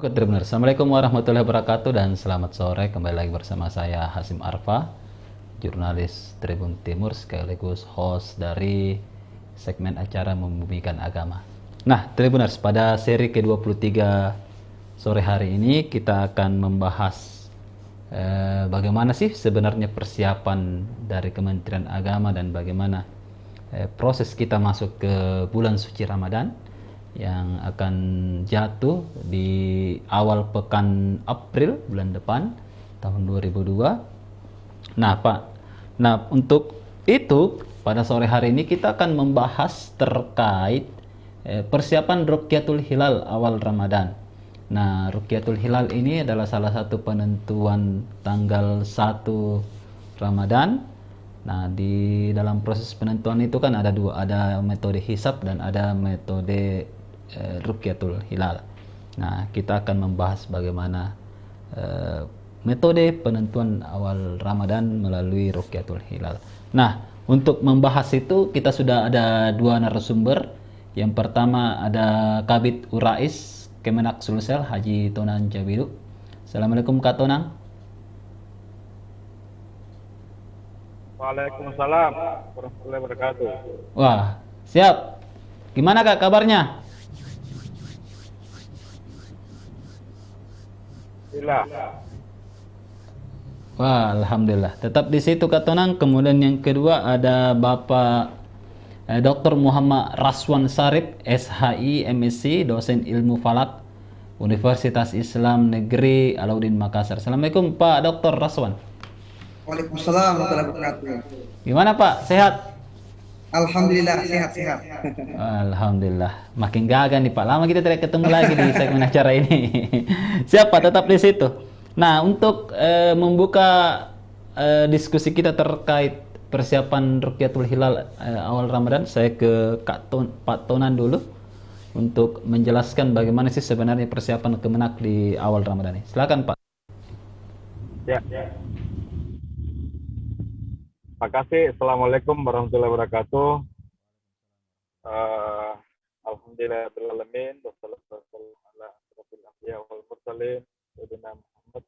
Oke, benar. Assalamualaikum warahmatullahi wabarakatuh dan selamat sore. Kembali lagi bersama saya Hasim Arfa, jurnalis Tribun Timur sekaligus host dari segmen acara Membumikan Agama. Nah, Tribuners, pada seri ke-23 sore hari ini kita akan membahas bagaimana sih sebenarnya persiapan dari Kementerian Agama dan bagaimana proses kita masuk ke bulan suci Ramadan yang akan jatuh di awal pekan April bulan depan tahun 2002. Nah, Pak. Nah, untuk itu pada sore hari ini kita akan membahas terkait persiapan Rukyatul Hilal awal Ramadan. Nah, Rukyatul Hilal ini adalah salah satu penentuan tanggal 1 Ramadan. Nah, di dalam proses penentuan itu kan ada dua, ada metode hisab dan ada metode Rukyatul Hilal. Nah, kita akan membahas bagaimana eh, metode penentuan awal Ramadan melalui Rukyatul Hilal. Nah, untuk membahas itu kita sudah ada dua narasumber. Yang pertama ada Kabid Urais Kemenak Sulsel Haji Tonan Jabiru. Assalamualaikum Kak Tonang. Waalaikumsalam warahmatullahi wabarakatuh. Wah, siap. Gimana Kak kabarnya? Alhamdulillah. Wah, alhamdulillah. Tetap di situ Kak Tonang. Kemudian yang kedua ada Bapak Dr. Muhammad Raswan Sarip, SHI, MSc, dosen ilmu falak, Universitas Islam Negeri Alauddin Makassar. Assalamualaikum Pak Dr. Raswan. Waalaikumsalam warahmatullahi wabarakatuh. Gimana Pak? Sehat? Alhamdulillah sehat-sehat. Alhamdulillah. Makin gagal nih Pak. Lama kita tidak ketemu lagi di segmen acara ini. Siap Pak, tetap di situ. Nah, untuk membuka diskusi kita terkait persiapan Rukyatul Hilal awal Ramadan, saya ke Pak Tonan dulu untuk menjelaskan bagaimana sih sebenarnya persiapan Kemenak di awal Ramadan ini. Silakan Pak. Ya. Terima kasih. Assalamualaikum warahmatullahi wabarakatuh. Alhamdulillahirabbil alamin wassalatu wassalamu ala asyrofil anbiya wal mursalin sayyidina Muhammad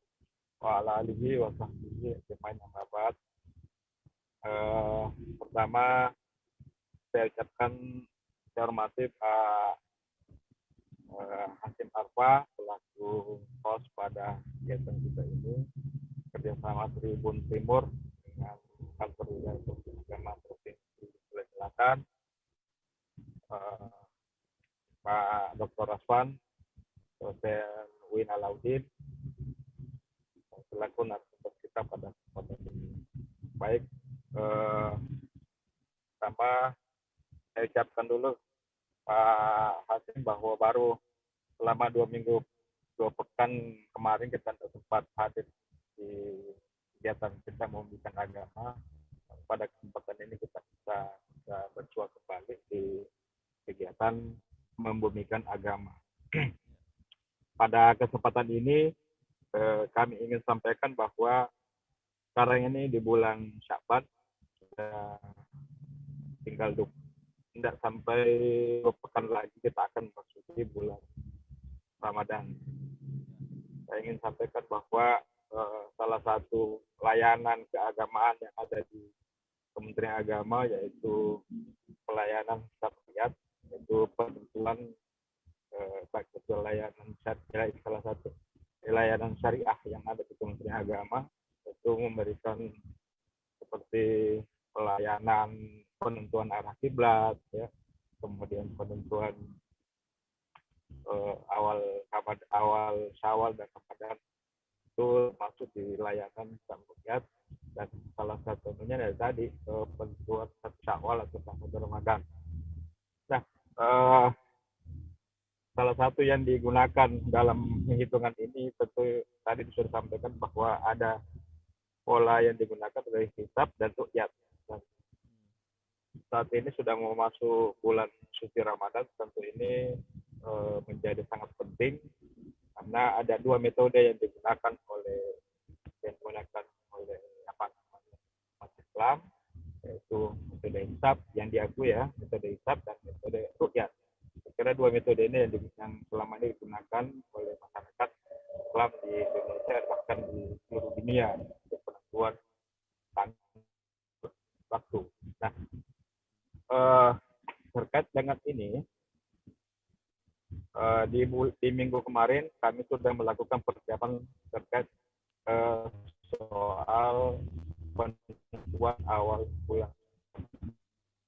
wa ala alihi wa sahbihi ajmain amma ba'd. Pertama saya ucapkan saya hormati Pak Hasim Arfa selaku host pada kegiatan kita ini kerjasama Tribun Timur dengan kantor wilayah agama Provinsi Sulawesi Selatan, Pak Dr. Raswan, dosen UIN Alauddin, selaku narasumber kita pada kesempatan ini. Baik, pertama saya ucapkan dulu Pak Hasim bahwa baru selama 2 minggu 2 pekan kemarin kita sempat hadir di kegiatan kita membumikan agama. Pada kesempatan ini kita bisa bersuah kembali di kegiatan membumikan agama. Pada kesempatan ini kami ingin sampaikan bahwa sekarang ini di bulan Sya'ban tinggal tidak sampai 2 pekan lagi kita akan memasuki bulan Ramadan. Saya ingin sampaikan bahwa salah satu layanan keagamaan yang ada di Kementerian Agama yaitu pelayanan syariat, yaitu penentuan layanan syariah, salah satu layanan syariah yang ada di Kementerian Agama, itu memberikan seperti pelayanan penentuan arah kiblat, ya, kemudian penentuan awal Syawal dan Ramadan itu masuk di layanan syariat, dan salah satunya dari tadi penentuan Syawal atau Ramadan. Nah, salah satu yang digunakan dalam penghitungan ini tentu tadi sudah disampaikan bahwa ada pola yang digunakan dari hisab dan ruqyat. Saat ini sudah mau masuk bulan suci Ramadan, tentu ini menjadi sangat penting karena ada dua metode yang digunakan oleh umat Islam, yaitu metode hisab yang diakui ya, metode hisab dan metode ruqyat. Kira dua metode ini yang selama ini digunakan oleh masyarakat seluruh dunia untuk penentuan waktu. Nah, terkait dengan ini, di minggu kemarin kami sudah melakukan persiapan terkait soal penentuan awal bulan.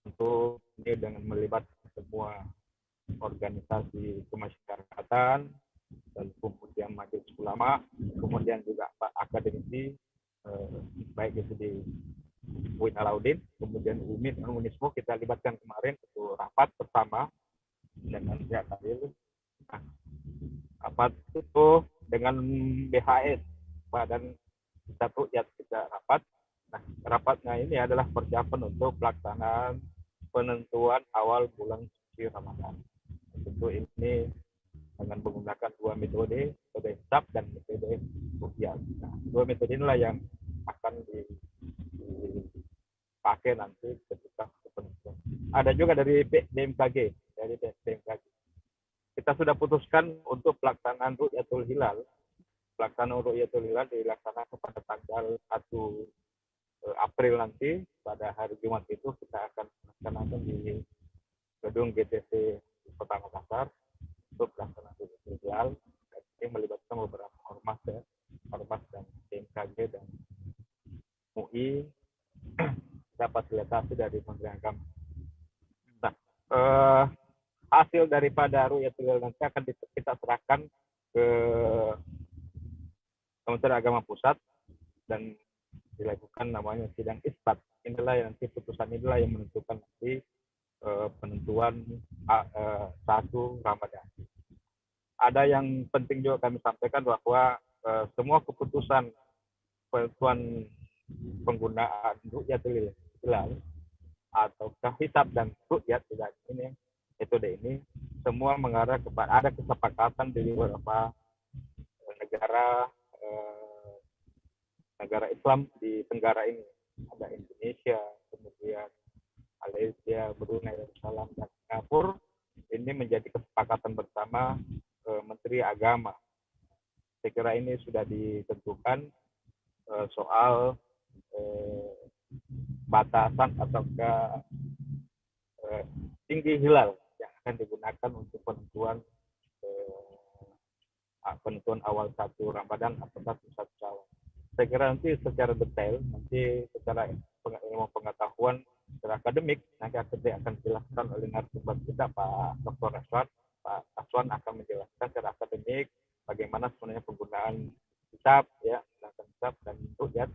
Tentu ini dengan melibatkan semua organisasi kemasyarakatan dan kemudian majelis ulama, kemudian juga akademisi, baik itu di UIN Alauddin, kemudian UMIN dan UNISMO kita libatkan kemarin untuk rapat bersama dengan pihak Kadil. Nah, rapat itu dengan BHS, Badan Satu ya kita rapat. Nah, rapatnya ini adalah persiapan untuk pelaksanaan penentuan awal bulan suci Ramadan. Tentu ini dengan menggunakan dua metode hisab dan metode ruqyah. Nah, dua metode inilah yang akan dipakai nanti ketika penentuan. Ada juga dari BMKG, kita sudah putuskan untuk pelaksanaan Ru'yatul Hilal. Pelaksanaan Ru'yatul Hilal dilaksanakan pada tanggal 1 April nanti, pada hari Jumat itu kita akan melaksanakan di gedung GTC Kota Makassar untuk pelaksanaan Ru'yatul Hilal. Ini melibatkan beberapa ormas dan BMKG dan MUI, dapat fasilitasi dari Kementerian Agama. Nah, hasil daripada Ru'yatul Hilal nanti akan kita serahkan ke Kementerian Agama Pusat dan dilakukan namanya sidang isbat. Inilah yang nanti putusan inilah yang menentukan nanti penentuan 1 Ramadan. Ada yang penting juga kami sampaikan bahwa semua keputusan penentuan penggunaan Ru'yatul Hilal atau hisab dan ru'yat ini metode ini semua mengarah kepada ada kesepakatan dari beberapa negara Islam di Tenggara ini. Ada Indonesia, kemudian Malaysia, Brunei Darussalam, dan Singapura. Ini menjadi kesepakatan bersama Menteri Agama. Saya kira ini sudah ditentukan soal batasan atau tinggi hilal yang akan digunakan untuk penentuan awal 1 Ramadan atau 1 Syawal. Saya kira nanti secara detail, nanti secara ilmu pengetahuan, secara akademik, nanti akan dijelaskan oleh narasumber kita Pak Dr. Aswan. Pak Aswan akan menjelaskan secara akademik bagaimana sebenarnya penggunaan hisab, ya, hisab dan ru'yat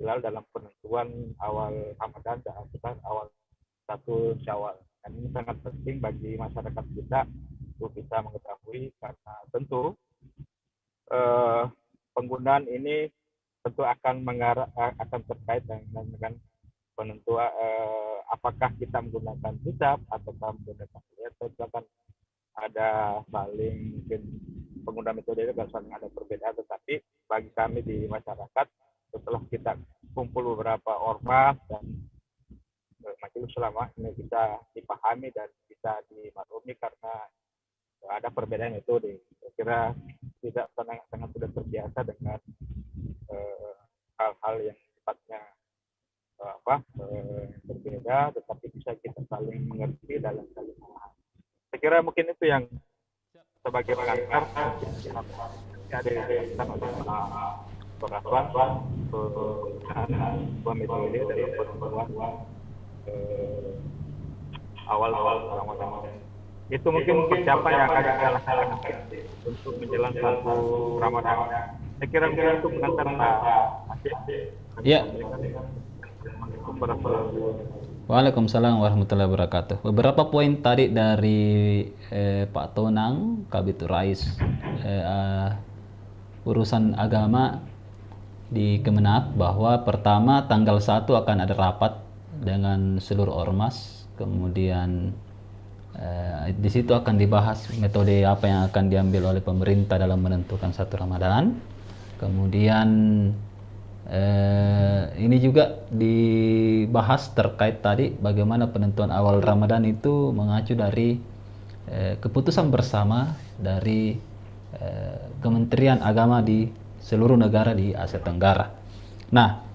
hilal dalam penentuan awal Ramadan dan awal 1 Syawal. Dan ini sangat penting bagi masyarakat kita untuk bisa mengetahui, karena tentu penggunaan ini tentu akan terkait dengan penentuan apakah kita menggunakan hisab atau menggunakan ru'yat. Tentu akan ada saling, mungkin penggunaan metode itu saling ada perbedaan, tetapi bagi kami di masyarakat, setelah kita kumpul beberapa ormas dan majelis ulama, ini bisa dipahami dan bisa dimaklumi karena ada perbedaan metode. Saya kira tidak sangat sudah terbiasa dengan hal-hal yang sifatnya berbeda, tetapi bisa kita saling mengerti dalam saling memahami. Saya kira mungkin itu yang sebagai pengantar ada pengetahuan metode dalam penentuan awal Ramadan. Itu mungkin persiapan yang akan kita laksanakan untuk menjelang 1 Ramadan. Saya kira itu pengantar Pak Asif. Ya. Waalaikumsalam warahmatullahi wabarakatuh. Beberapa poin tadi dari Pak Tonang, Kabid Rais urusan agama di Kemenak, bahwa pertama tanggal 1 akan ada rapat dengan seluruh ormas, kemudian di situ akan dibahas metode apa yang akan diambil oleh pemerintah dalam menentukan 1 Ramadan. Kemudian ini juga dibahas terkait tadi bagaimana penentuan awal Ramadan itu mengacu dari keputusan bersama dari Kementerian Agama di seluruh negara di Asia Tenggara. Nah,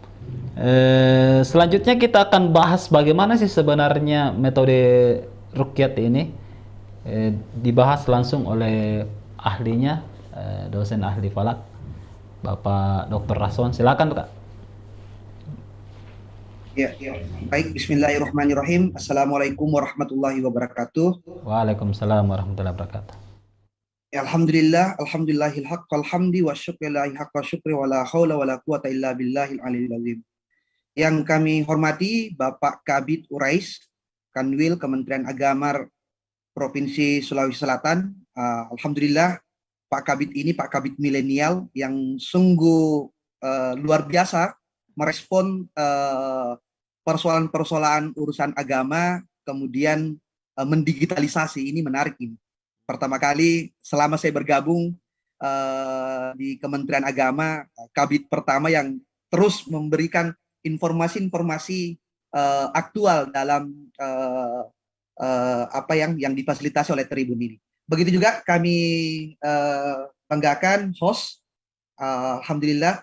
selanjutnya kita akan bahas bagaimana sih sebenarnya metode ruqyat ini. Dibahas langsung oleh ahlinya, dosen ahli falak, Bapak Dr. Raswan. Silakan, Kak. Ya, baik. Bismillahirrahmanirrahim. Assalamualaikum warahmatullahi wabarakatuh. Waalaikumsalam warahmatullahi wabarakatuh. Alhamdulillah, alhamdulillahil haqq wal hamdi wa syukrillahi haqqa syukri wa la haula wa la quwata illa billahil aliyil azim. Yang kami hormati Bapak Kabid Urais, Kanwil Kementerian Agama Provinsi Sulawesi Selatan. Alhamdulillah, Pak Kabid ini Pak Kabid milenial yang sungguh luar biasa merespon persoalan-persoalan urusan agama, kemudian mendigitalisasi. Ini menarik ini. Pertama kali selama saya bergabung di Kementerian Agama, Kabid pertama yang terus memberikan informasi-informasi aktual dalam apa yang difasilitasi oleh Tribun ini. Begitu juga kami banggakan host, alhamdulillah,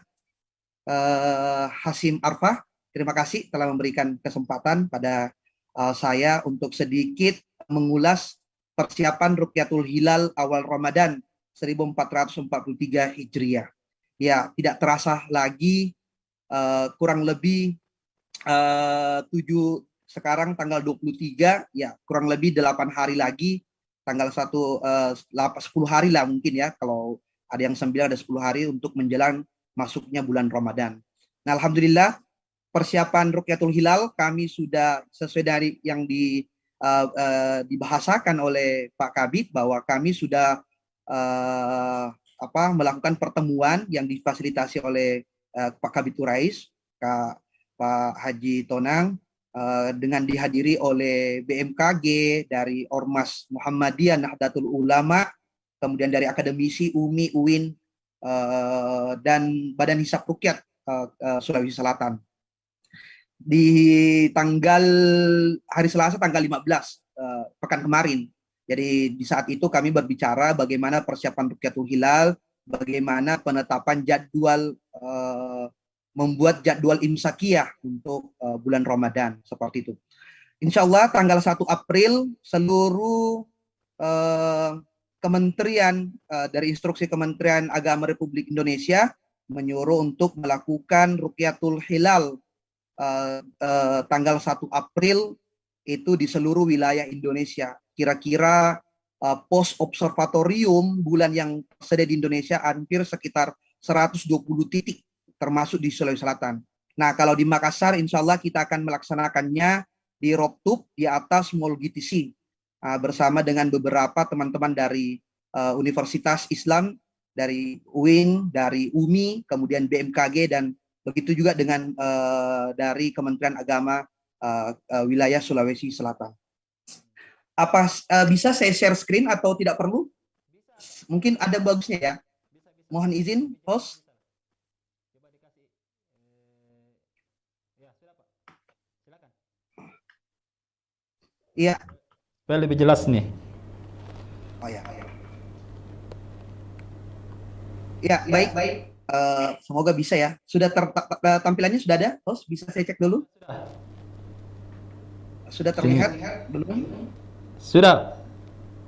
Hasim Arfa. Terima kasih telah memberikan kesempatan pada saya untuk sedikit mengulas persiapan Ruqyatul Hilal awal Ramadan 1443 Hijriah. Ya, tidak terasa lagi kurang lebih 7, sekarang tanggal 23, ya kurang lebih 8 hari lagi, tanggal 10 hari lah mungkin ya, kalau ada yang 9 ada 10 hari untuk menjelang masuknya bulan Ramadan. Nah, alhamdulillah persiapan Ruqyatul Hilal kami sudah sesuai dari yang dibahasakan oleh Pak Kabid, bahwa kami sudah melakukan pertemuan yang difasilitasi oleh Pak Kabid Urais, Pak Haji Tonang, dengan dihadiri oleh BMKG, dari Ormas Muhammadiyah Nahdlatul Ulama, kemudian dari akademisi UMI, UIN, dan Badan Hisab Ruqyat Sulawesi Selatan. Di hari Selasa tanggal 15 pekan kemarin. Jadi di saat itu kami berbicara bagaimana persiapan Ruqyatul Hilal, bagaimana penetapan jadwal, membuat jadwal imsakiyah untuk bulan Ramadan, seperti itu. Insya Allah tanggal 1 April seluruh kementerian dari instruksi Kementerian Agama Republik Indonesia menyuruh untuk melakukan Ruqyatul Hilal tanggal 1 April itu di seluruh wilayah Indonesia. Kira-kira pos observatorium bulan yang tersedia di Indonesia hampir sekitar 120 titik, termasuk di Sulawesi Selatan. Nah, kalau di Makassar, insya Allah kita akan melaksanakannya di Robtub, di atas Mall GTC, bersama dengan beberapa teman-teman dari Universitas Islam, dari UIN, dari UMI, kemudian BMKG, dan begitu juga dengan dari Kementerian Agama wilayah Sulawesi Selatan. Apa bisa saya share screen atau tidak perlu? Mungkin ada bagusnya ya. Mohon izin, host. Iya. Supaya lebih jelas nih. Oh ya. Ya, baik. Semoga bisa ya. Sudah tampilannya sudah ada? Host, bisa saya cek dulu? Sudah terlihat? Belum? Sudah.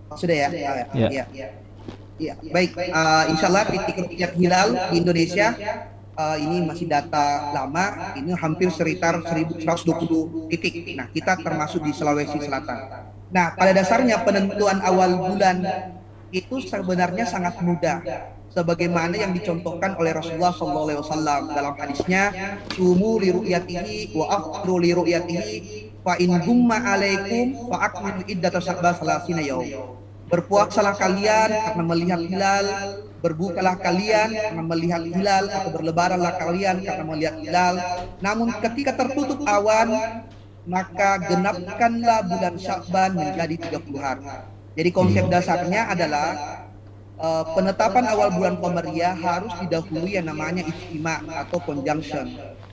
Oh, sudah ya? Ya. Ya, baik. Insya Allah titik Ruqyat Hilal di Indonesia ini masih data lama, ini hampir sekitar 1.120 titik. Nah, kita termasuk di Sulawesi Selatan. Nah, pada dasarnya penentuan awal bulan itu sebenarnya sangat mudah, sebagaimana yang dicontohkan oleh Rasulullah SAW dalam hadisnya, sumu li ru'yatihi wa afṭiru li ru'yatihi fa in gumma alaikum fa akmilu iddata salasina yaum. Berpuasalah kalian karena melihat hilal, berbukalah kalian karena melihat hilal, atau berlebaranlah kalian karena melihat hilal. Namun ketika tertutup awan, maka genapkanlah bulan Sya'ban menjadi 30 hari. Jadi konsep dasarnya adalah penetapan awal bulan Qamariyah harus didahului yang namanya ijtima atau conjunction,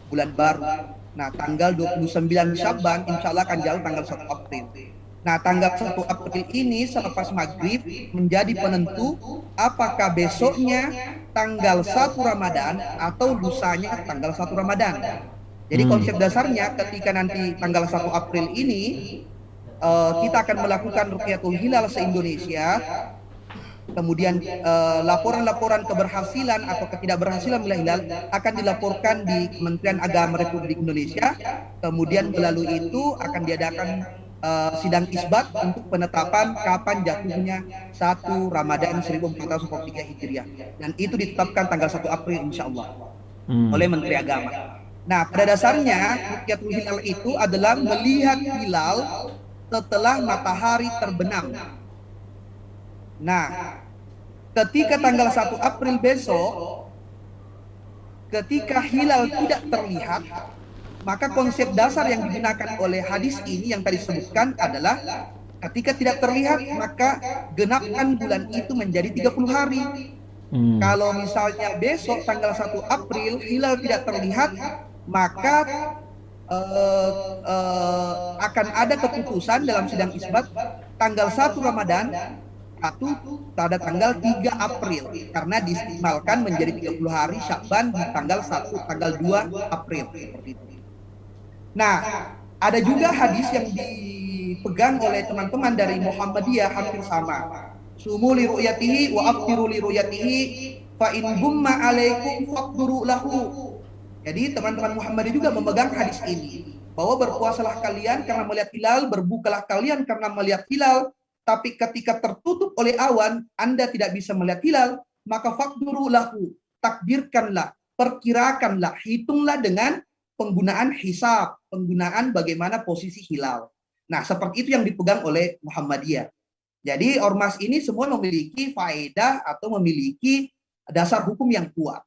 bulan baru. Nah, tanggal 29 Sya'ban insya Allah akan jalan tanggal 1 April. Nah, tanggal 1 April ini selepas maghrib menjadi penentu apakah besoknya tanggal 1 Ramadan atau lusanya tanggal 1 Ramadan. Jadi konsep dasarnya ketika nanti tanggal 1 April ini kita akan melakukan Rukyatul Hilal se-Indonesia. Kemudian laporan-laporan keberhasilan atau ketidakberhasilan hilal akan dilaporkan di Kementerian Agama Republik Indonesia. Kemudian melalui itu akan diadakan sidang isbat untuk penetapan kapan jatuhnya 1 Ramadan 1443 Hijriah. Dan itu ditetapkan tanggal 1 April insya Allah oleh Menteri Agama. Nah, pada dasarnya Rukyatul Hilal itu adalah melihat hilal setelah matahari terbenam. Nah, ketika tanggal 1 April besok, ketika hilal tidak terlihat, maka konsep dasar yang digunakan oleh hadis ini yang tadi disebutkan adalah ketika tidak terlihat, maka genapkan bulan itu menjadi 30 hari. Kalau misalnya besok tanggal 1 April hilal tidak terlihat, maka akan ada keputusan dalam sidang isbat tanggal 1 Ramadan pada tanggal 3 April karena diistimalkan menjadi 30 hari Syakban di tanggal 2 April seperti itu. Nah, ada juga hadis yang dipegang oleh teman-teman dari Muhammadiyah hampir sama. Sumu li ru'yatihi wa aftiru li ru'yatihi fa in gumma alaikum faqduru lahu. Jadi teman-teman Muhammadiyah juga memegang hadis ini bahwa berpuasalah kalian karena melihat hilal, berbukalah kalian karena melihat hilal. Tapi ketika tertutup oleh awan, Anda tidak bisa melihat hilal, maka faqduru lahu, takdirkanlah, perkirakanlah, hitunglah dengan penggunaan hisab, penggunaan bagaimana posisi hilal. Nah, seperti itu yang dipegang oleh Muhammadiyah. Jadi ormas ini semua memiliki faedah atau memiliki dasar hukum yang kuat.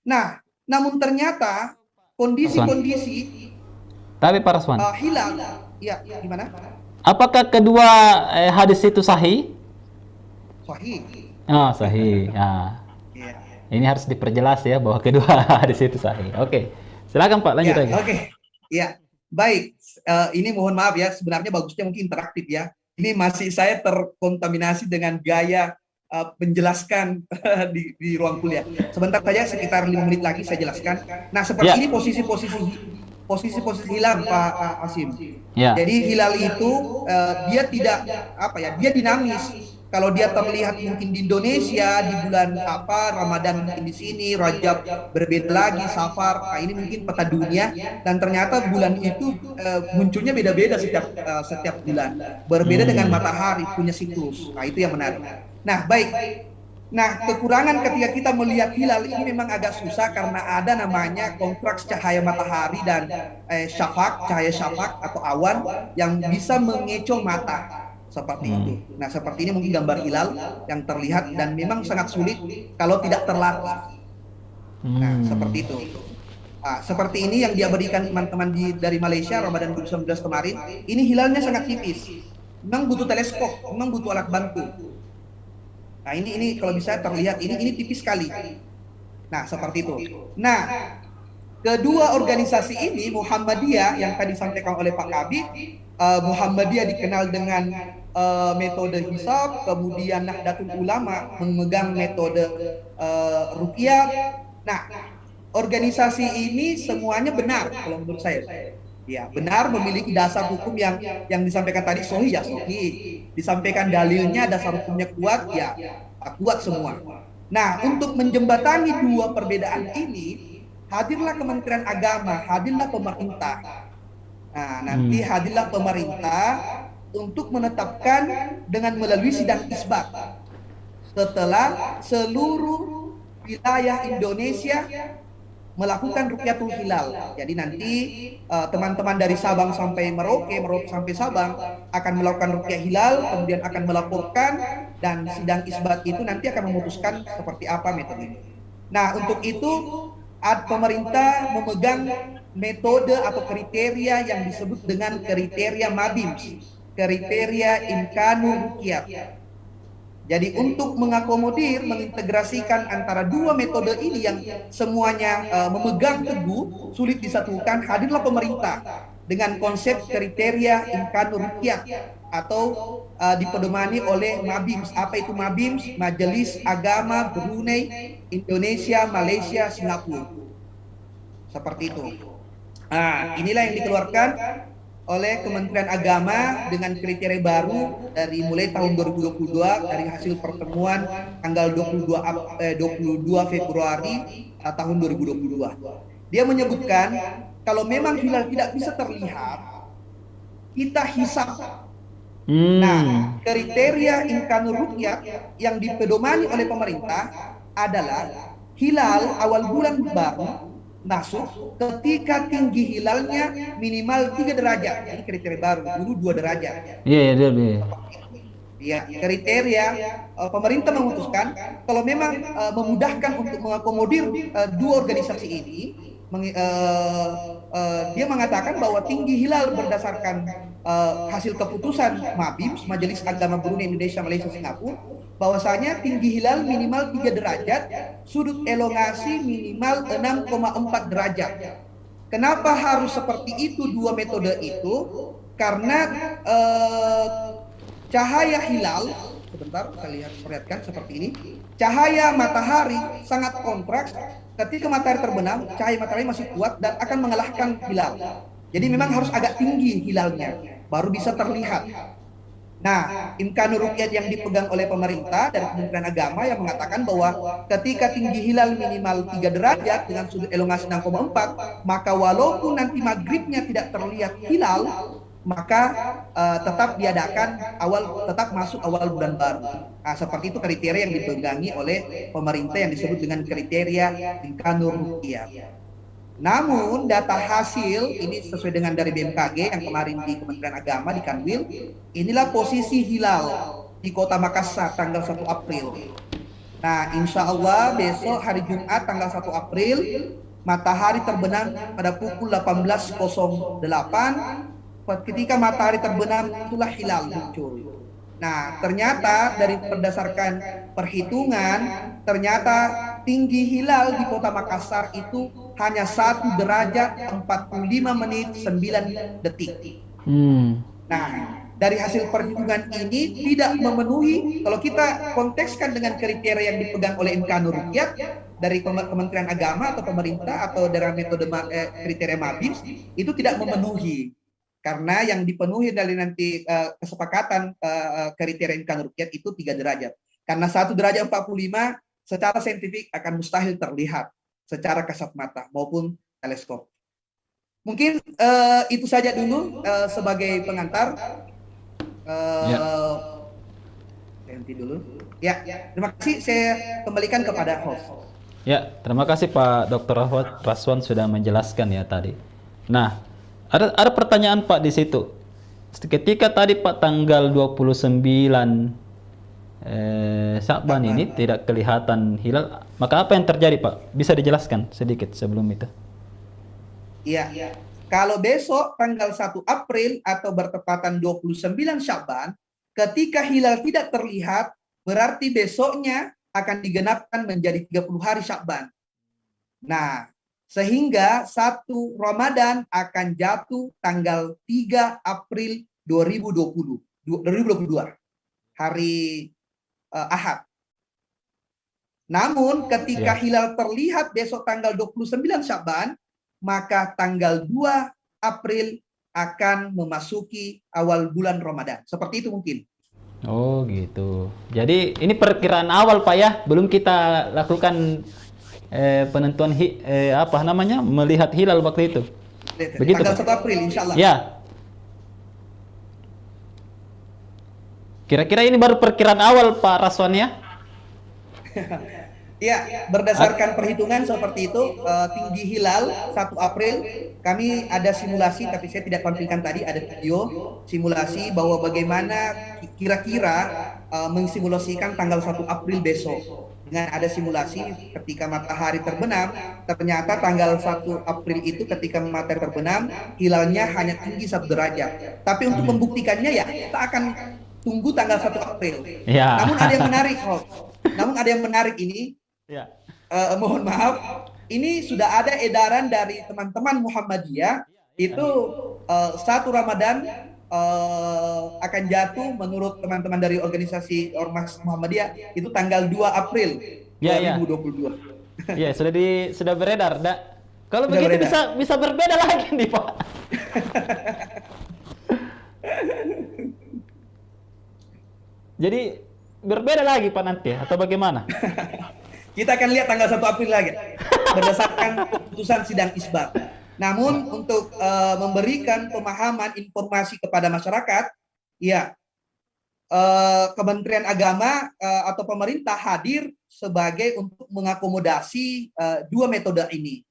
Nah, namun ternyata kondisi-kondisi tapi Pak Raswan, hilal, ya gimana? Apakah kedua hadis itu sahih? Sahih. Oh, sahih. Nah, ini harus diperjelas ya bahwa kedua hadis itu sahih. Oke, silakan Pak, lanjut aja. Oke, ya, baik. Ini mohon maaf ya, sebenarnya bagusnya mungkin interaktif ya. Ini masih saya terkontaminasi dengan gaya menjelaskan di ruang kuliah. Sebentar saja, sekitar 5 menit lagi saya jelaskan. Nah, seperti ini posisi hilal Pak Hasim. Ya. Jadi hilal itu dia tidak dia dinamis. Kalau dia terlihat mungkin di Indonesia di bulan Ramadan mungkin di sini, Rajab berbeda lagi, Safar. Nah, ini mungkin peta dunia dan ternyata bulan itu munculnya beda-beda setiap bulan. Berbeda dengan matahari, punya siklus. Nah, itu yang menarik. Nah, baik. Nah, kekurangan ketika kita melihat hilal ini memang agak susah karena ada namanya kontraks cahaya matahari dan cahaya syafaq atau awan yang bisa mengecoh mata seperti itu. Nah, seperti ini mungkin gambar hilal yang terlihat dan memang sangat sulit kalau tidak terlatih. Nah, seperti itu. Seperti ini yang diabadikan teman-teman dari Malaysia Ramadan 2019 kemarin. Ini hilalnya sangat tipis. Memang butuh teleskop, memang butuh alat bantu. Nah, ini kalau bisa terlihat ini tipis sekali. Nah, seperti itu. Nah, kedua organisasi ini Muhammadiyah yang tadi disampaikan oleh Pak Kabid, Muhammadiyah dikenal dengan metode hisab, kemudian Nahdlatul Ulama memegang metode ruqyah. Nah, organisasi ini semuanya benar kalau menurut saya. Ya, benar memiliki dasar hukum yang disampaikan tadi sahih ya sahih. Disampaikan dalilnya dasar hukumnya kuat ya kuat semua. Nah, untuk menjembatani dua perbedaan ini, hadirlah Kementerian Agama, hadirlah pemerintah. Nah, nanti hadirlah pemerintah untuk menetapkan dengan melalui sidang isbat setelah seluruh wilayah Indonesia melakukan Rukyatul Hilal. Jadi nanti teman-teman dari Sabang sampai Merauke, Merauke sampai Sabang akan melakukan Rukyah Hilal, kemudian akan melaporkan dan sidang isbat itu nanti akan memutuskan seperti apa metode. Nah, untuk itu pemerintah memegang metode atau kriteria yang disebut dengan kriteria MABIMS, kriteria Imkanul Rukyah. Jadi untuk mengakomodir, mengintegrasikan antara dua metode ini yang semuanya memegang teguh, sulit disatukan, hadirlah pemerintah dengan konsep kriteria Imkanul Rukyah. atau dipedomani oleh MABIMS. Apa itu MABIMS? Majelis Agama Brunei, Indonesia, Malaysia, Singapura. Seperti itu. Nah, inilah yang dikeluarkan oleh Kementerian Agama dengan kriteria baru dari mulai tahun 2022 dari hasil pertemuan tanggal 22 Februari tahun 2022. Dia menyebutkan kalau memang hilal tidak bisa terlihat, kita hisab. Nah, kriteria imkanur ru'yat yang dipedomani oleh pemerintah adalah hilal awal bulan baru masuk ketika tinggi hilalnya minimal 3 derajat. Ini kriteria baru, dulu 2 derajat. Iya, iya, iya. Ya, kriteria pemerintah memutuskan kalau memang memudahkan untuk mengakomodir dua organisasi ini, dia mengatakan bahwa tinggi hilal berdasarkan hasil keputusan MABIMS, Majelis Agama Brunei, Indonesia, Malaysia, Singapura, bahwasanya tinggi hilal minimal 3 derajat, sudut elongasi minimal 6,4 derajat. Kenapa harus seperti itu dua metode itu? Karena cahaya hilal, sebentar saya perlihatkan seperti ini. Cahaya matahari sangat kontraks. Ketika matahari terbenam, cahaya matahari masih kuat dan akan mengalahkan hilal. Jadi memang harus agak tinggi hilalnya, baru bisa terlihat. Nah, imkanur ru'yat yang dipegang oleh pemerintah dari Kementerian Agama yang mengatakan bahwa ketika tinggi hilal minimal 3 derajat dengan sudut elongasi 6,4, maka walaupun nanti maghribnya tidak terlihat hilal, maka tetap diadakan tetap masuk awal bulan baru. Nah, seperti itu kriteria yang dipegangi oleh pemerintah yang disebut dengan kriteria imkanur ru'yat. Namun data hasil ini sesuai dengan dari BMKG yang kemarin di Kementerian Agama di Kanwil, inilah posisi hilal di Kota Makassar tanggal 1 April. Nah, insya Allah besok hari Jumat tanggal 1 April matahari terbenam pada pukul 18.08. Ketika matahari terbenam itulah hilal muncul. Nah, ternyata dari berdasarkan perhitungan, ternyata tinggi hilal di Kota Makassar itu hanya 1 derajat 45 menit 9 detik. Nah, dari hasil perhitungan ini tidak memenuhi, kalau kita kontekskan dengan kriteria yang dipegang oleh imkanur ru'yat dari Kementerian Agama atau pemerintah atau dari metode kriteria MABIMS, itu tidak memenuhi. Karena yang dipenuhi dari nanti kesepakatan kriteria imkanur ru'yat itu 3 derajat. Karena 1 derajat 45 secara saintifik akan mustahil terlihat secara kasat mata maupun teleskop. Mungkin itu saja dulu sebagai pengantar. Ganti dulu. Ya, terima kasih. Saya kembalikan kepada host. Ya, terima kasih Pak Dr. Raswan sudah menjelaskan ya tadi. Nah, ada pertanyaan Pak di situ. Ketika tadi Pak tanggal 29 Sya'ban ini tidak kelihatan hilal, maka apa yang terjadi Pak? Bisa dijelaskan sedikit sebelum itu? Iya. Kalau besok tanggal 1 April atau bertepatan 29 Sya'ban, ketika hilal tidak terlihat, berarti besoknya akan digenapkan menjadi 30 hari Sya'ban. Nah, sehingga 1 Ramadan akan jatuh tanggal 3 April 2022, hari Ahad. Namun ketika hilal terlihat besok tanggal 29 Sya'ban, maka tanggal 2 April akan memasuki awal bulan Ramadan. Seperti itu mungkin. Oh gitu. Jadi ini perkiraan awal Pak ya, belum kita lakukan penentuan melihat hilal waktu itu. Begitu tanggal Pak? 1 April insya Allah. Ya. Kira-kira ini baru perkiraan awal Pak Raswan ya? Ya, berdasarkan perhitungan seperti itu, tinggi hilal 1 April, kami ada simulasi, tapi saya tidak tampilkan tadi, ada video simulasi bahwa bagaimana kira-kira mensimulasikan tanggal 1 April besok. Dengan ada simulasi ketika matahari terbenam, ternyata tanggal 1 April itu ketika matahari terbenam, hilalnya hanya tinggi 1 derajat. Tapi untuk membuktikannya ya, kita akan tunggu tanggal 1 April. Ya. Namun ada yang menarik ini. Ya. Mohon maaf, ini sudah ada edaran dari teman-teman Muhammadiyah itu 1 Ramadan akan jatuh menurut teman-teman dari organisasi Ormas Muhammadiyah itu tanggal 2 April Ya, ya. 2022. Ya, sudah beredar, Dak. Kalau Sudah begitu beredar. bisa berbeda lagi nih, Pak. Jadi berbeda lagi Pak nanti atau bagaimana? Kita akan lihat tanggal 1 April lagi berdasarkan keputusan sidang isbat. Namun untuk memberikan pemahaman informasi kepada masyarakat, ya Kementerian Agama atau pemerintah hadir sebagai untuk mengakomodasi dua metode ini.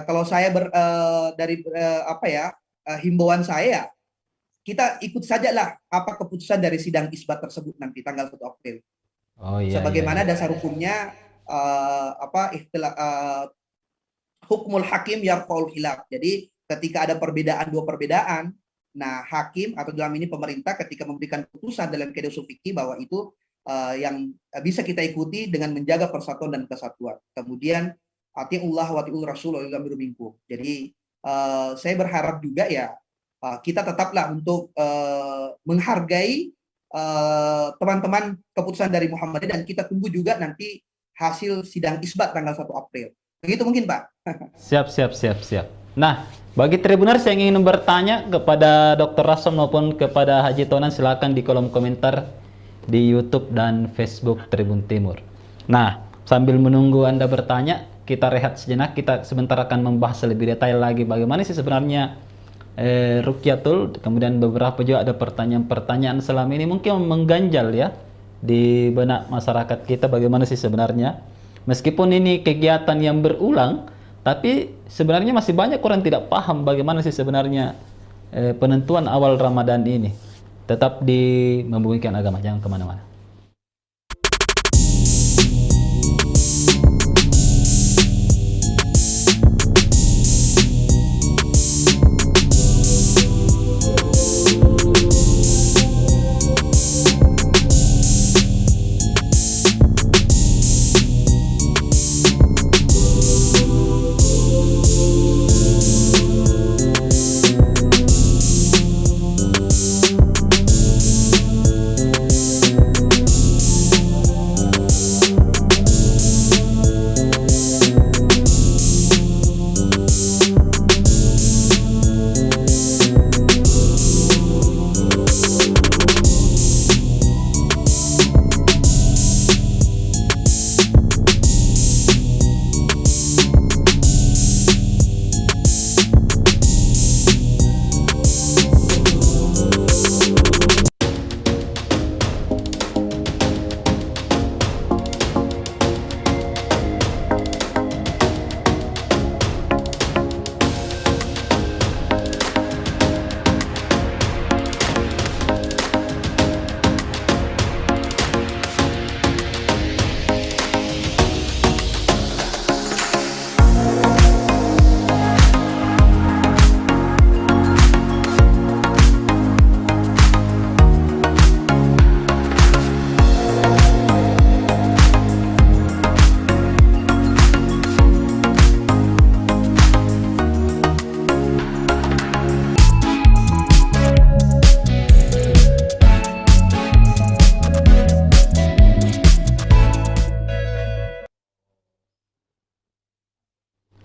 Kalau saya himbauan saya, kita ikut sajalah apa keputusan dari sidang isbat tersebut nanti tanggal 1 April. Oh iya. Sebagaimana iya. dasar hukumnya hukmul hakim yarfaul khilaf. Jadi ketika ada dua perbedaan, nah hakim atau dalam ini pemerintah ketika memberikan keputusan dalam kaidah usul fikih bahwa itu yang bisa kita ikuti dengan menjaga persatuan dan kesatuan. Kemudian atiullah wa atiur rasul wa ulil amri minkum. Jadi saya berharap juga ya kita tetaplah untuk menghargai teman-teman keputusan dari Muhammadiyah dan kita tunggu juga nanti hasil sidang isbat tanggal 1 April. Begitu mungkin, Pak. Siap. Nah, bagi Tribuners yang ingin bertanya kepada Dr. Rason maupun kepada Haji Tonan, silakan di kolom komentar di YouTube dan Facebook Tribun Timur. Nah, sambil menunggu Anda bertanya, kita rehat sejenak, kita sebentar akan membahas lebih detail lagi bagaimana sih sebenarnya Rukyatul. Kemudian beberapa juga ada pertanyaan-pertanyaan selama ini mungkin mengganjal ya di benak masyarakat kita, bagaimana sih sebenarnya meskipun ini kegiatan yang berulang, tapi sebenarnya masih banyak orang tidak paham bagaimana sih sebenarnya penentuan awal Ramadan ini. Tetap di Membumikan Agama, jangan kemana-mana.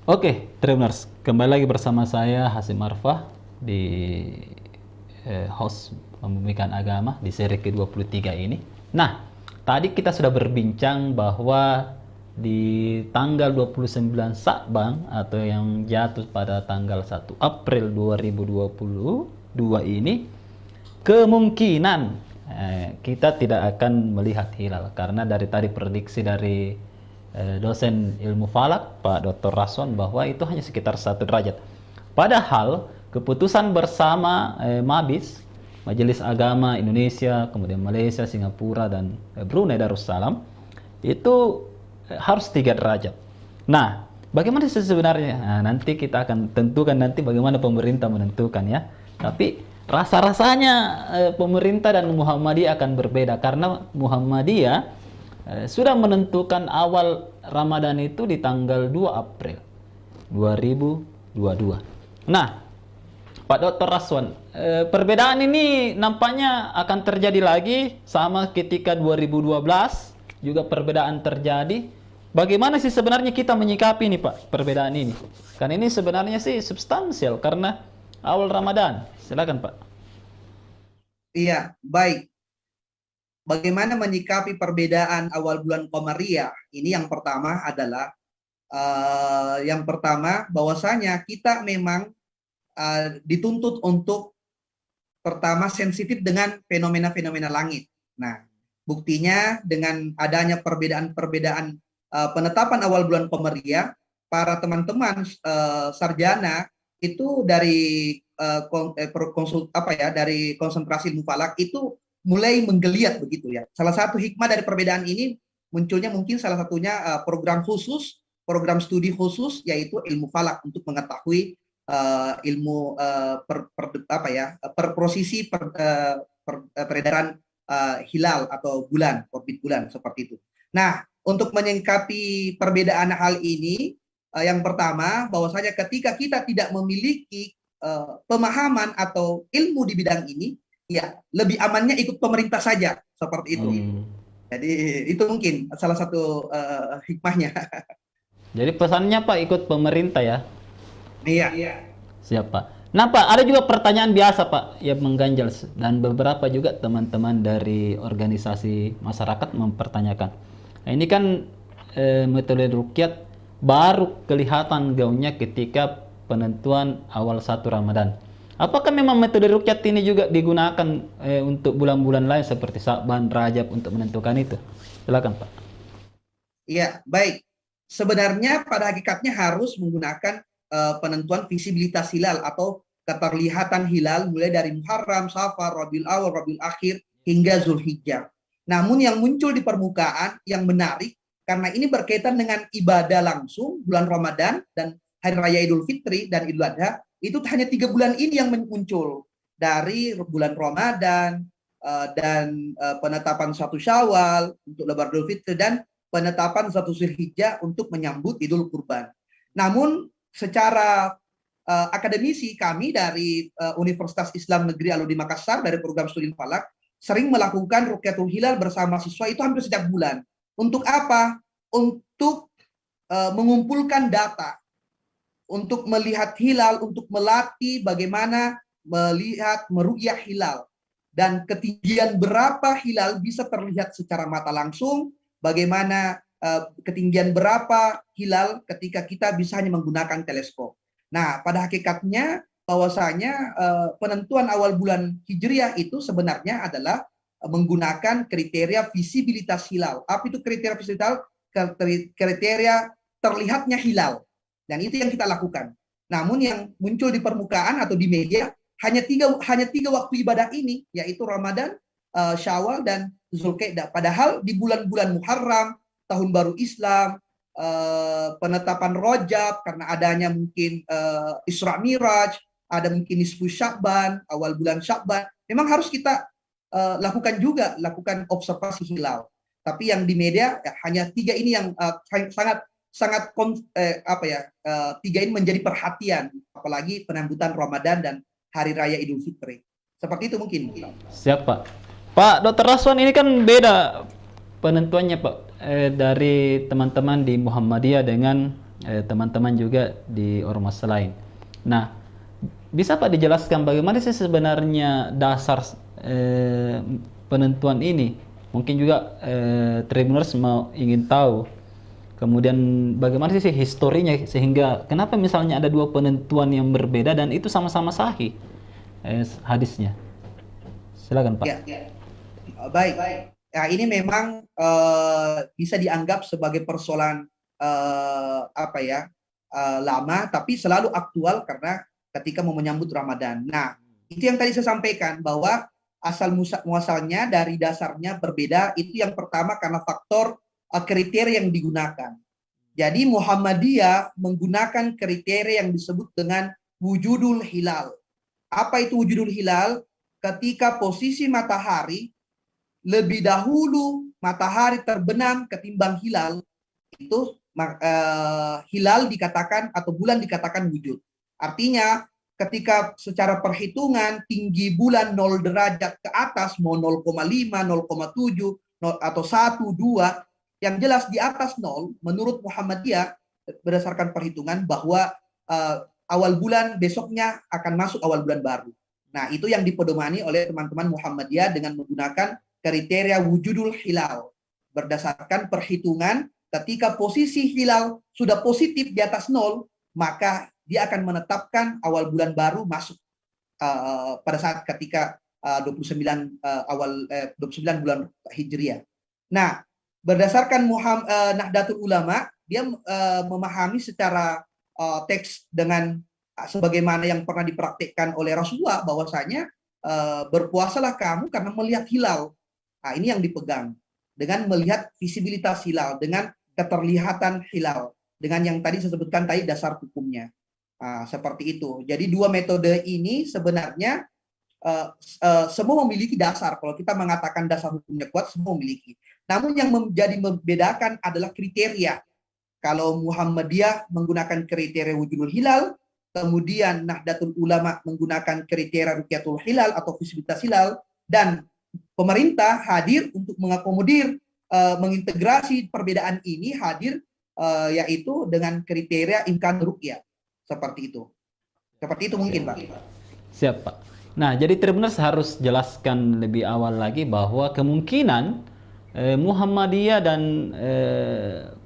Oke, Tribuners, kembali lagi bersama saya Hasim Arfah di host Membumikan Agama di seri ke-23 ini. Nah, tadi kita sudah berbincang bahwa di tanggal 29 Sa'ban atau yang jatuh pada tanggal 1 April 2022 ini kemungkinan kita tidak akan melihat hilal karena dari tadi prediksi dari dosen ilmu falak Pak Dr. Rason bahwa itu hanya sekitar 1 derajat. Padahal keputusan bersama MABIS, Majelis Agama Indonesia, kemudian Malaysia, Singapura dan Brunei Darussalam itu harus 3 derajat. Nah, bagaimana sih sebenarnya? Nah, nanti kita akan tentukan nanti bagaimana pemerintah menentukan ya. Tapi rasa-rasanya pemerintah dan Muhammadiyah akan berbeda karena Muhammadiyah sudah menentukan awal Ramadan itu di tanggal 2 April 2022. Nah, Pak Dr. Raswan, perbedaan ini nampaknya akan terjadi lagi sama ketika 2012 juga perbedaan terjadi. Bagaimana sih sebenarnya kita menyikapi nih Pak perbedaan ini? Kan ini sebenarnya sih substansial karena awal Ramadan. Silakan Pak. Iya, baik. Bagaimana menyikapi perbedaan awal bulan Qamariyah? Ini yang pertama adalah bahwasanya kita memang dituntut untuk pertama sensitif dengan fenomena-fenomena langit. Nah, buktinya dengan adanya perbedaan-perbedaan penetapan awal bulan Qamariyah, para teman-teman sarjana itu dari dari konsentrasi ilmu falak itu mulai menggeliat begitu ya. Salah satu hikmah dari perbedaan ini munculnya mungkin salah satunya program studi khusus yaitu ilmu falak untuk mengetahui ilmu peredaran hilal atau bulan, orbit bulan seperti itu. Nah, untuk menyingkapi perbedaan hal ini, yang pertama bahwasanya ketika kita tidak memiliki pemahaman atau ilmu di bidang ini, ya lebih amannya ikut pemerintah saja seperti itu. Jadi itu mungkin salah satu hikmahnya. Jadi pesannya Pak ikut pemerintah ya. Iya. Siap Pak. Nah Pak, ada juga pertanyaan biasa Pak yang mengganjal dan beberapa juga teman-teman dari organisasi masyarakat mempertanyakan. Nah, ini kan metode rukyat baru kelihatan gaungnya ketika penentuan awal 1 Ramadan. Apakah memang metode rukyat ini juga digunakan untuk bulan-bulan lain seperti Sya'ban, Rajab untuk menentukan itu? Silakan Pak. Iya, baik. Sebenarnya pada hakikatnya harus menggunakan penentuan visibilitas hilal atau keterlihatan hilal mulai dari Muharram, Safar, Rabiul Awal, Rabiul Akhir hingga Zulhijjah. Namun yang muncul di permukaan yang menarik karena ini berkaitan dengan ibadah langsung bulan Ramadan dan Hari Raya Idul Fitri dan Idul Adha, itu hanya 3 bulan ini yang muncul dari bulan Ramadan dan penetapan 1 Syawal untuk Lebaran Idul Fitri dan penetapan 1 Zulhijjah untuk menyambut Idul Kurban. Namun secara akademisi kami dari Universitas Islam Negeri Alauddin Makassar dari program studi falak sering melakukan rukyatul hilal bersama siswa itu hampir setiap bulan. Untuk apa? Untuk mengumpulkan data, untuk melihat hilal, untuk melatih bagaimana melihat meru'yah hilal dan ketinggian berapa hilal bisa terlihat secara mata langsung, bagaimana ketinggian berapa hilal ketika kita bisa hanya menggunakan teleskop. Nah, pada hakikatnya bahwasanya penentuan awal bulan Hijriah itu sebenarnya adalah menggunakan kriteria visibilitas hilal. Apa itu kriteria visibilitas? Kriteria terlihatnya hilal. Dan itu yang kita lakukan. Namun yang muncul di permukaan atau di media hanya tiga waktu ibadah ini, yaitu Ramadan, Syawal, dan Zulqa'dah. Padahal di bulan-bulan Muharram, Tahun Baru Islam, penetapan Rajab karena adanya mungkin Isra Miraj, ada mungkin Nisfu Sya'ban, awal bulan Sya'ban, memang harus kita lakukan observasi hilal. Tapi yang di media ya, hanya 3 ini yang sangat 3 ini menjadi perhatian, apalagi penyambutan Ramadan dan Hari Raya Idul Fitri. Seperti itu mungkin. Siap Pak. Pak Dr. Raswan, ini kan beda penentuannya Pak dari teman-teman di Muhammadiyah dengan teman-teman juga di ormas lain. Nah, bisa Pak dijelaskan bagaimana sih sebenarnya dasar penentuan ini? Mungkin juga Tribuners ingin tahu. Kemudian bagaimana sih historinya sehingga kenapa misalnya ada 2 penentuan yang berbeda dan itu sama-sama sahih hadisnya? Silakan Pak. Ya. Baik. Ya, ini memang bisa dianggap sebagai persoalan lama, tapi selalu aktual karena ketika mau menyambut Ramadan. Nah, itu yang tadi saya sampaikan bahwa asal muasalnya dari dasarnya berbeda. Itu yang pertama karena faktor kriteria yang digunakan. Jadi Muhammadiyah menggunakan kriteria yang disebut dengan wujudul hilal. Apa itu wujudul hilal? Ketika posisi matahari lebih dahulu matahari terbenam ketimbang hilal, itu hilal dikatakan atau bulan dikatakan wujud. Artinya ketika secara perhitungan tinggi bulan 0 derajat ke atas, mau 0,5, 0,7, atau 1, 2, yang jelas di atas 0, menurut Muhammadiyah, berdasarkan perhitungan bahwa awal bulan besoknya akan masuk awal bulan baru. Nah, itu yang dipedomani oleh teman-teman Muhammadiyah dengan menggunakan kriteria wujudul hilal. Berdasarkan perhitungan, ketika posisi hilal sudah positif di atas 0, maka dia akan menetapkan awal bulan baru masuk pada saat ketika 29 bulan Hijriah. Nah, berdasarkan Nahdlatul Ulama, dia memahami secara teks dengan sebagaimana yang pernah dipraktikkan oleh Rasulullah, bahwasanya berpuasalah kamu karena melihat hilal. Nah, ini yang dipegang dengan melihat visibilitas hilal, dengan keterlihatan hilal, dengan yang tadi saya sebutkan tadi dasar hukumnya. Seperti itu. Jadi dua metode ini sebenarnya semua memiliki dasar. Kalau kita mengatakan dasar hukumnya kuat, semua memiliki. Namun yang menjadi membedakan adalah kriteria. Kalau Muhammadiyah menggunakan kriteria wujudul hilal, kemudian Nahdlatul Ulama menggunakan kriteria ruqyatul hilal atau visibilitas hilal, dan pemerintah hadir untuk mengakomodir, mengintegrasi perbedaan ini, hadir yaitu dengan kriteria imkan ruqyah. Seperti itu. Seperti itu mungkin, Pak. Siap, Pak. Nah, jadi Tribuners harus jelaskan lebih awal lagi bahwa kemungkinan Muhammadiyah dan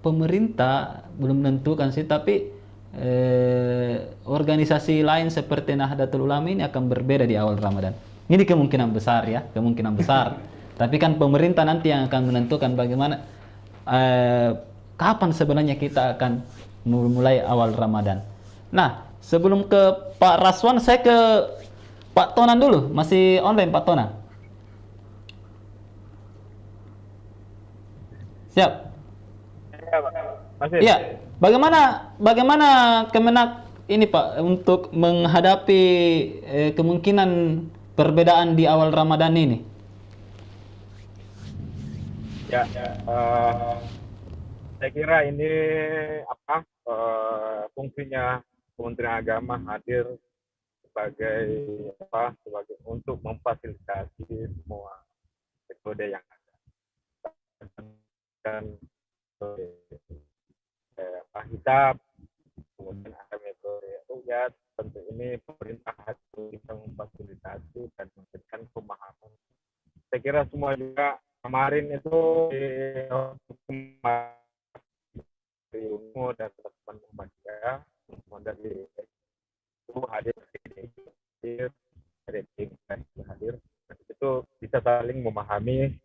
pemerintah belum menentukan sih, tapi organisasi lain seperti Nahdlatul Ulama ini akan berbeda di awal Ramadan. Ini kemungkinan besar ya, kemungkinan besar. Tapi kan pemerintah nanti yang akan menentukan bagaimana kapan sebenarnya kita akan mulai awal Ramadan. Nah, sebelum ke Pak Raswan, saya ke Pak Tonan dulu. Masih online, Pak Tonan? Siap? Ya, Pak. Masih. Iya. Bagaimana Kemenak ini, Pak, untuk menghadapi kemungkinan perbedaan di awal Ramadan ini? Ya, saya kira ini fungsinya Kementerian Agama hadir sebagai untuk memfasilitasi semua metode yang ada, dan hitab, kemudian ada metode ruqyah. Tentu ini pemerintah harus bisa memfasilitasi dan memberikan pemahaman. Saya kira semua juga kemarin itu di ilmu dan teman-teman Muhammadiyah, teman dari itu hadir, hadir, itu bisa saling memahami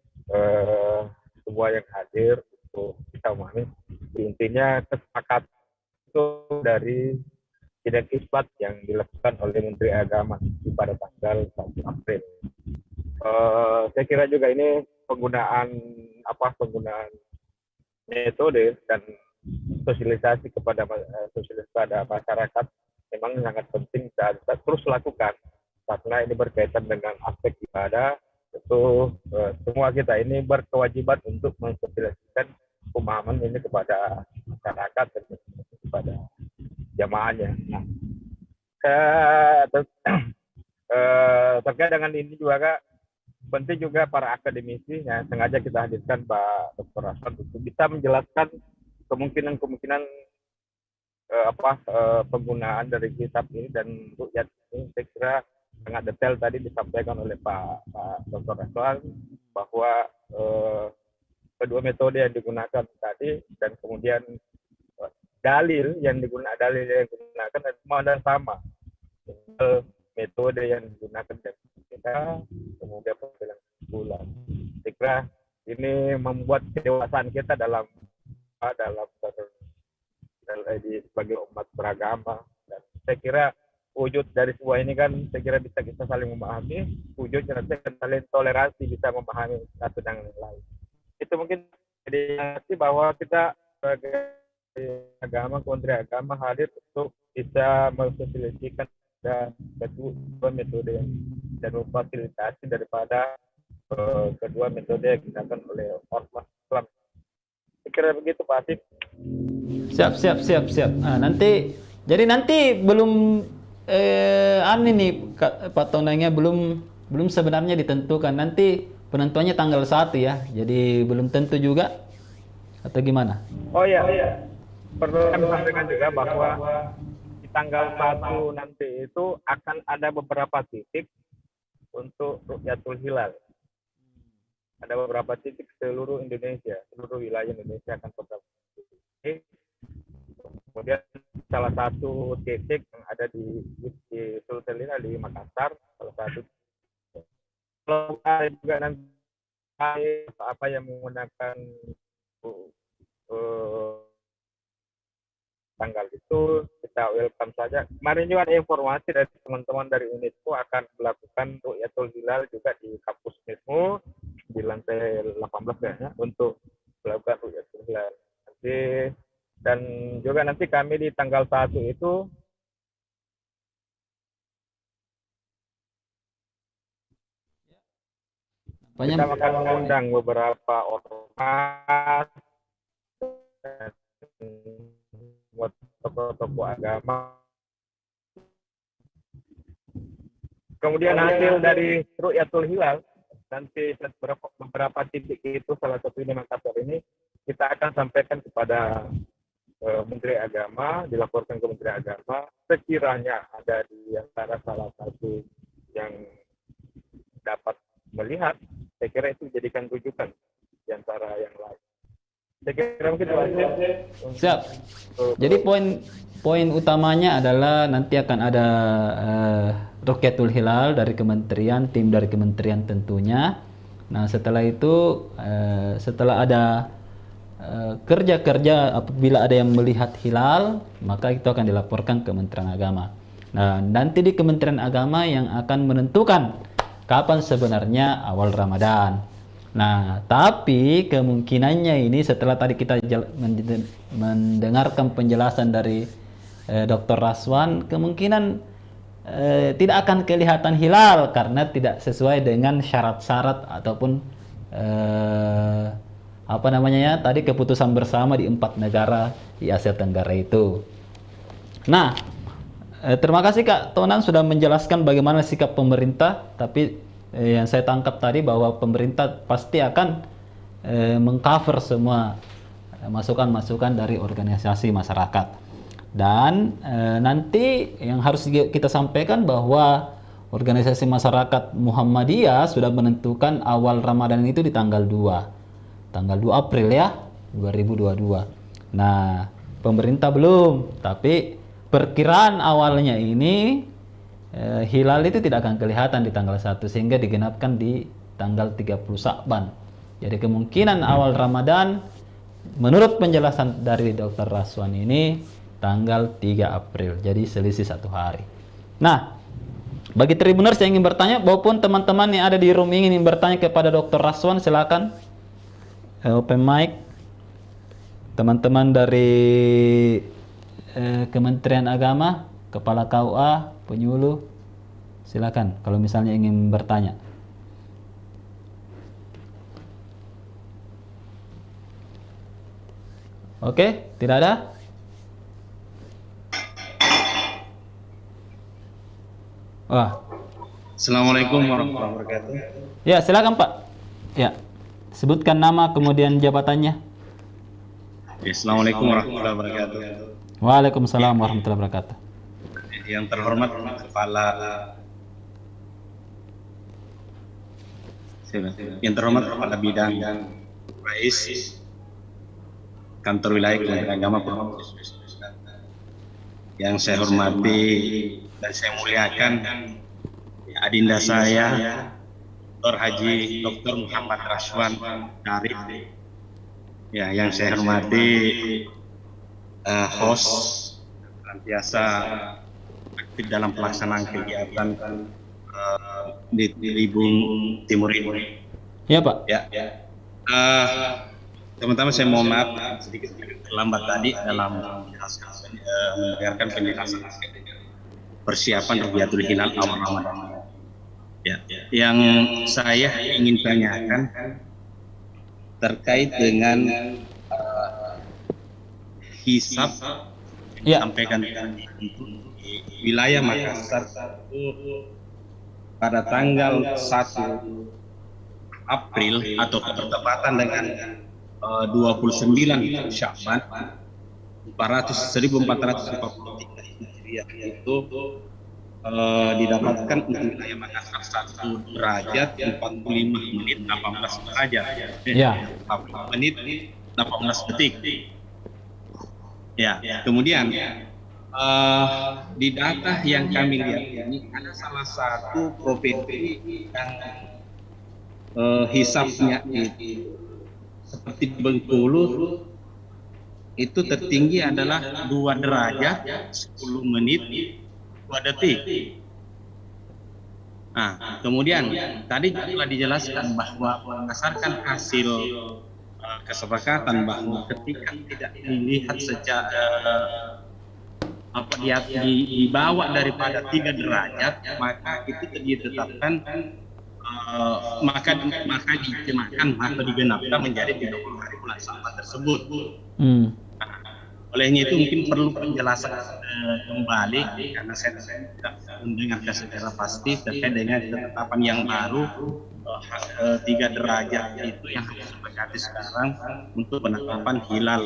semua yang hadir, untuk bisa memahami. Intinya kesepakatan itu dari sidang isbat yang dilakukan oleh Menteri Agama pada tanggal 1 April. Saya kira juga ini penggunaan metode dan sosialisasi kepada masyarakat memang sangat penting dan terus lakukan, karena ini berkaitan dengan aspek ibadah. Itu semua kita ini berkewajiban untuk mensosialisasikan pemahaman ini kepada masyarakat dan kepada jamaahnya. Nah, terkait dengan ini juga Kak, penting juga para akademisi yang sengaja kita hadirkan Pak Dr. Raswan untuk bisa menjelaskan kemungkinan penggunaan dari kitab ini dan ruqyah ini. Saya kira sangat detail tadi disampaikan oleh Pak Dr. Raswan bahwa kedua metode yang digunakan tadi dan kemudian dalil yang digunakan semua dan sama. Metode yang digunakan dan kita kemudian perbedaan bulan. Saya kira ini membuat kedewasaan kita dalam sebagai umat beragama, dan saya kira wujud dari semua ini kan saya kira bisa kita saling memahami, wujudnya nanti akan saling toleransi, bisa memahami satu dengan yang lain. Itu mungkin jadi bahwa kita sebagai agama, Kementerian Agama hadir untuk bisa mensosialisasikan kedua metode dan memfasilitasi daripada kedua metode yang digunakan oleh ormas Islam. Saya kira begitu Pak Asif. Siap. Nah, nanti belum Anu nih Pak Tonangnya belum belum sebenarnya ditentukan. Nanti penentuannya tanggal 1 ya. Jadi belum tentu juga atau gimana? Oh iya, perlu kami sampaikan juga bahwa di tanggal 1 nanti itu akan ada beberapa titik untuk Rukyatul Hilal. Ada beberapa titik seluruh Indonesia, seluruh wilayah Indonesia akan beberapa titik. Kemudian salah satu titik yang ada di Sulsel Hilal di Makassar, salah satu. Kalau ada juga nanti apa yang menggunakan uh, tanggal itu kita welcome saja. Kemarin juga ada informasi dari teman-teman dari UNESCO akan melakukan Rukyatul Hilal juga di kampus UNESCO di lantai 18 kayaknya untuk melakukan Rukyatul Hilal. Nanti dan juga nanti kami di tanggal 1 itu kita akan mengundang beberapa ormas dan tokoh-tokoh agama. Kemudian hasil dari Rukyatul Hilal nanti beberapa titik itu salah satu di Makassar ini kita akan sampaikan kepada Menteri Agama, dilaporkan ke Menteri Agama sekiranya ada di antara salah satu yang dapat melihat, saya kira itu dijadikan rujukan di antara yang lain. Saya kira mungkin itu aja. Siap. Jadi poin utamanya adalah nanti akan ada Rukyatul Hilal dari kementerian, tim dari kementerian tentunya. Nah, setelah itu setelah ada kerja-kerja apabila ada yang melihat hilal, maka itu akan dilaporkan ke Kementerian Agama. Nah, nanti di Kementerian Agama yang akan menentukan kapan sebenarnya awal Ramadan. Nah, tapi kemungkinannya ini setelah tadi kita mendengarkan penjelasan dari Dr. Raswan, kemungkinan tidak akan kelihatan hilal karena tidak sesuai dengan syarat-syarat ataupun apa namanya ya, tadi keputusan bersama di 4 negara di Asia Tenggara itu. Nah, terima kasih Kak Tonan sudah menjelaskan bagaimana sikap pemerintah, tapi yang saya tangkap tadi bahwa pemerintah pasti akan mengcover semua masukan-masukan dari organisasi masyarakat. Dan nanti yang harus kita sampaikan bahwa organisasi masyarakat Muhammadiyah sudah menentukan awal Ramadan itu di tanggal 2 April ya 2022. Nah, pemerintah belum, tapi perkiraan awalnya ini hilal itu tidak akan kelihatan di tanggal 1 sehingga digenapkan di tanggal 30 Sya'ban. Jadi kemungkinan awal Ramadan menurut penjelasan dari Dr. Raswan ini tanggal 3 April. Jadi selisih 1 hari. Nah, bagi Tribuners yang ingin bertanya maupun teman-teman yang ada di room ingin bertanya kepada Dr. Raswan, silakan open mic. Teman-teman dari Kementerian Agama, Kepala KUA, penyuluh, silakan kalau misalnya ingin bertanya. Oke, tidak ada? Wah. Assalamualaikum warahmatullahi wabarakatuh. Ya, silakan Pak. Ya, sebutkan nama kemudian jabatannya. Assalamualaikum warahmatullahi wabarakatuh. Waalaikumsalam warahmatullahi wabarakatuh. Yang terhormat Kepala Bidang Rais Kantor Wilayah Kementerian Agama Provinsi. Yang saya hormati dan saya muliakan adinda saya Dr. Haji Dr. Muhammad Raswan Syarif. Ya, yang saya hormati host senantiasa aktif dalam pelaksanaan kegiatan di Tribun Timur ini. Ya Pak. Ya. Teman-teman, saya mohon maaf sedikit terlambat tadi dalam mendengarkan penjelasan persiapan Rukyatul Hilal awal Ramadan. Ya, yang saya ingin tanyakan terkait dengan hisab sampaikan itu wilayah Makassar itu pada tanggal 1 April atau bertepatan dengan 29 Sya'ban 1443 Hijriah itu didapatkan untuk wilayah Makassar 1 derajat 45 menit 18 derajat. Ya. 40 menit 18 detik. Ya, kemudian di data yang kami lihat ini ada salah satu provinsi yang hisapnya itu seperti Bengkulu itu tertinggi adalah 2 derajat 10 menit 2 detik. Nah, kemudian tadi telah dijelaskan bahwa berdasarkan hasil kesepakatan bahwa ketika tidak dilihat secara di bawah daripada 3 derajat, maka itu ditetapkan maka dikenakan atau digenapkan menjadi 30 hari bulan Sya'ban tersebut. Olehnya itu mungkin perlu penjelasan kembali karena saya tidak mendengarkan secara pasti terkait dengan ketetapan yang baru 3 derajat itu yang disepakati sekarang untuk penetapan hilal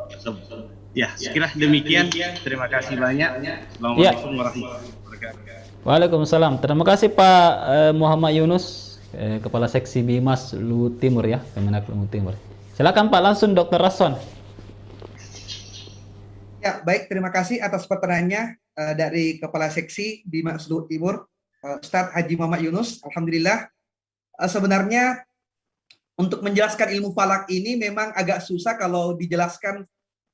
tersebut. Ya, sekiranya demikian. Terima kasih banyak. Assalamualaikum warahmatullahi wabarakatuh. Waalaikumsalam. Terima kasih Pak Muhammad Yunus, Kepala Seksi Bimas Luwu Timur ya, Kemenak Luwu Timur. Silakan Pak, langsung Dr. Rason. Ya, baik, terima kasih atas pertanyaannya dari Kepala Seksi Bimas Luwu Timur, Ustadz Haji Muhammad Yunus. Alhamdulillah. Sebenarnya untuk menjelaskan ilmu falak ini memang agak susah kalau dijelaskan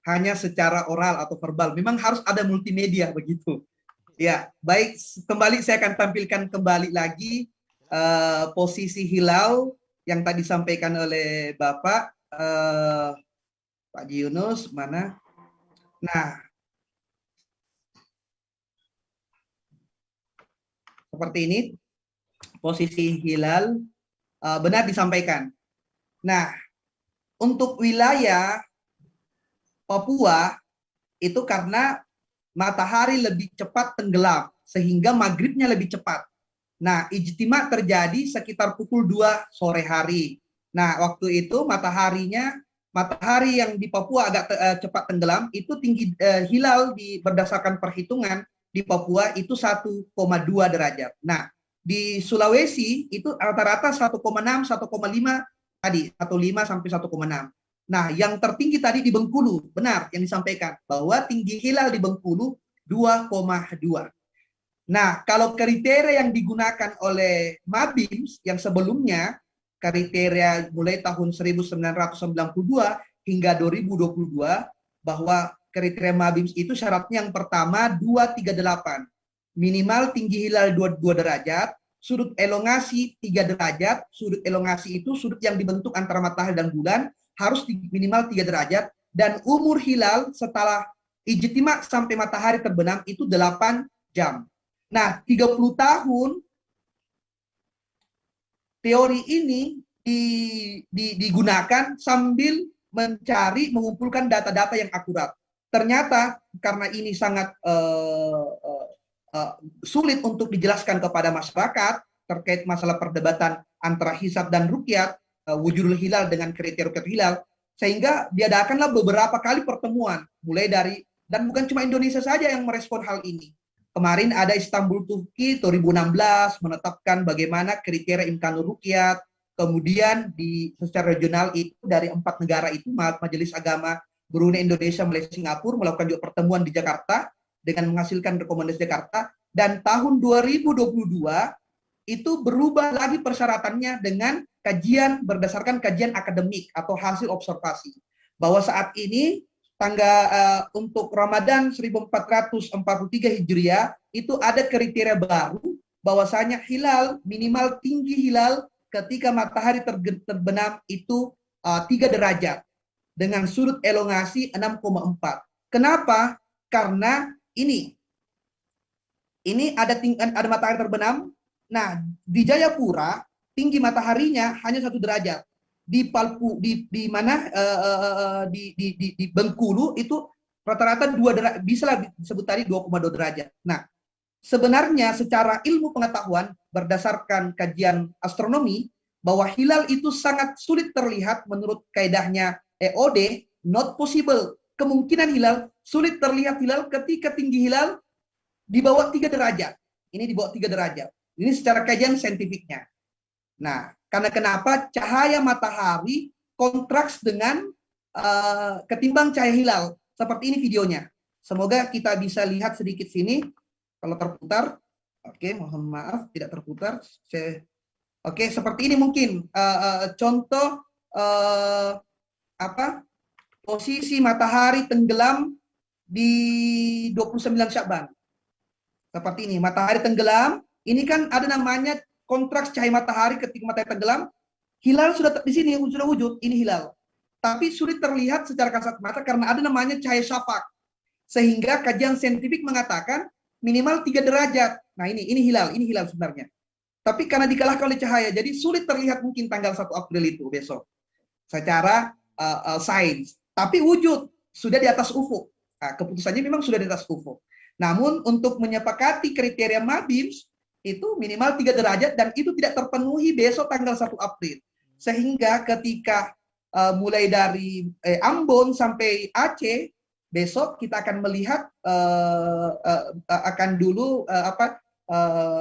hanya secara oral atau verbal. Memang harus ada multimedia begitu. Ya, baik. Kembali saya akan tampilkan kembali lagi posisi hilal yang tadi disampaikan oleh Bapak Pak Yunus. Mana? Nah, seperti ini posisi hilal benar disampaikan. Nah, untuk wilayah Papua itu karena matahari lebih cepat tenggelam sehingga maghribnya lebih cepat. Nah, ijtima terjadi sekitar pukul 2 sore hari. Nah, waktu itu matahari yang di Papua agak cepat tenggelam, itu tinggi hilal berdasarkan perhitungan di Papua itu 1,2 derajat. Nah, di Sulawesi itu rata-rata 1,6, 1,5 tadi, 1,5 sampai 1,6. Nah, yang tertinggi tadi di Bengkulu, benar yang disampaikan bahwa tinggi hilal di Bengkulu 2,2. Nah, kalau kriteria yang digunakan oleh Mabims yang sebelumnya, kriteria mulai tahun 1992 hingga 2022, bahwa kriteria Mabims itu syaratnya yang pertama 238. Minimal tinggi hilal 22 derajat, sudut elongasi 3 derajat, sudut elongasi itu sudut yang dibentuk antara matahari dan bulan, harus minimal 3 derajat, dan umur hilal setelah ijtima sampai matahari terbenam itu 8 jam. Nah, 30 tahun teori ini digunakan sambil mengumpulkan data-data yang akurat. Ternyata karena ini sangat sulit untuk dijelaskan kepada masyarakat terkait masalah perdebatan antara hisab dan ruqyat, wujudul hilal dengan kriteria ruqyat hilal, sehingga diadakanlah beberapa kali pertemuan, mulai dari, dan bukan cuma Indonesia saja yang merespon hal ini. Kemarin ada Istanbul, Turki 2016 menetapkan bagaimana kriteria imkanul ruqyat. Kemudian secara regional itu dari 4 negara itu, Majelis Agama Brunei, Indonesia, Malaysia, Singapura, melakukan juga pertemuan di Jakarta dengan menghasilkan rekomendasi Jakarta. Dan tahun 2022 itu berubah lagi persyaratannya dengan kajian berdasarkan kajian akademik atau hasil observasi, bahwa saat ini untuk Ramadan 1443 Hijriah itu ada kriteria baru bahwasanya hilal, minimal tinggi hilal ketika matahari terbenam itu 3 derajat dengan sudut elongasi 6,4. Kenapa? Karena ini ada matahari terbenam. Nah, di Jayapura tinggi mataharinya hanya 1 derajat. Di Bengkulu itu rata-rata bisa lah disebut tadi 2,2 derajat. Nah, sebenarnya secara ilmu pengetahuan berdasarkan kajian astronomi bahwa hilal itu sangat sulit terlihat menurut kaidahnya EOD, not possible. Kemungkinan hilal sulit terlihat hilal ketika tinggi hilal di bawah 3 derajat. Ini di bawah 3 derajat. Ini secara kajian saintifiknya. Nah, karena kenapa cahaya matahari kontraks dengan ketimbang cahaya hilal. Seperti ini videonya. Semoga kita bisa lihat sedikit sini. Kalau terputar, oke, mohon maaf tidak terputar. Oke, seperti ini mungkin contoh posisi matahari tenggelam di 29 Syakban. Seperti ini, matahari tenggelam. Ini kan ada namanya kontraks cahaya matahari ketika matahari tenggelam. Hilal sudah di sini sudah wujud, ini hilal. Tapi sulit terlihat secara kasat mata karena ada namanya cahaya syafaq. Sehingga kajian saintifik mengatakan minimal 3 derajat. Nah, ini hilal sebenarnya. Tapi karena dikalahkan oleh cahaya, jadi sulit terlihat mungkin tanggal 1 April itu besok. Secara sains. Tapi wujud, sudah di atas ufuk. Nah, keputusannya memang sudah di atas ufuk. Namun untuk menyepakati kriteria MABIMS, itu minimal 3 derajat dan itu tidak terpenuhi besok tanggal 1 April. Sehingga ketika mulai dari Ambon sampai Aceh, besok kita akan melihat akan dulu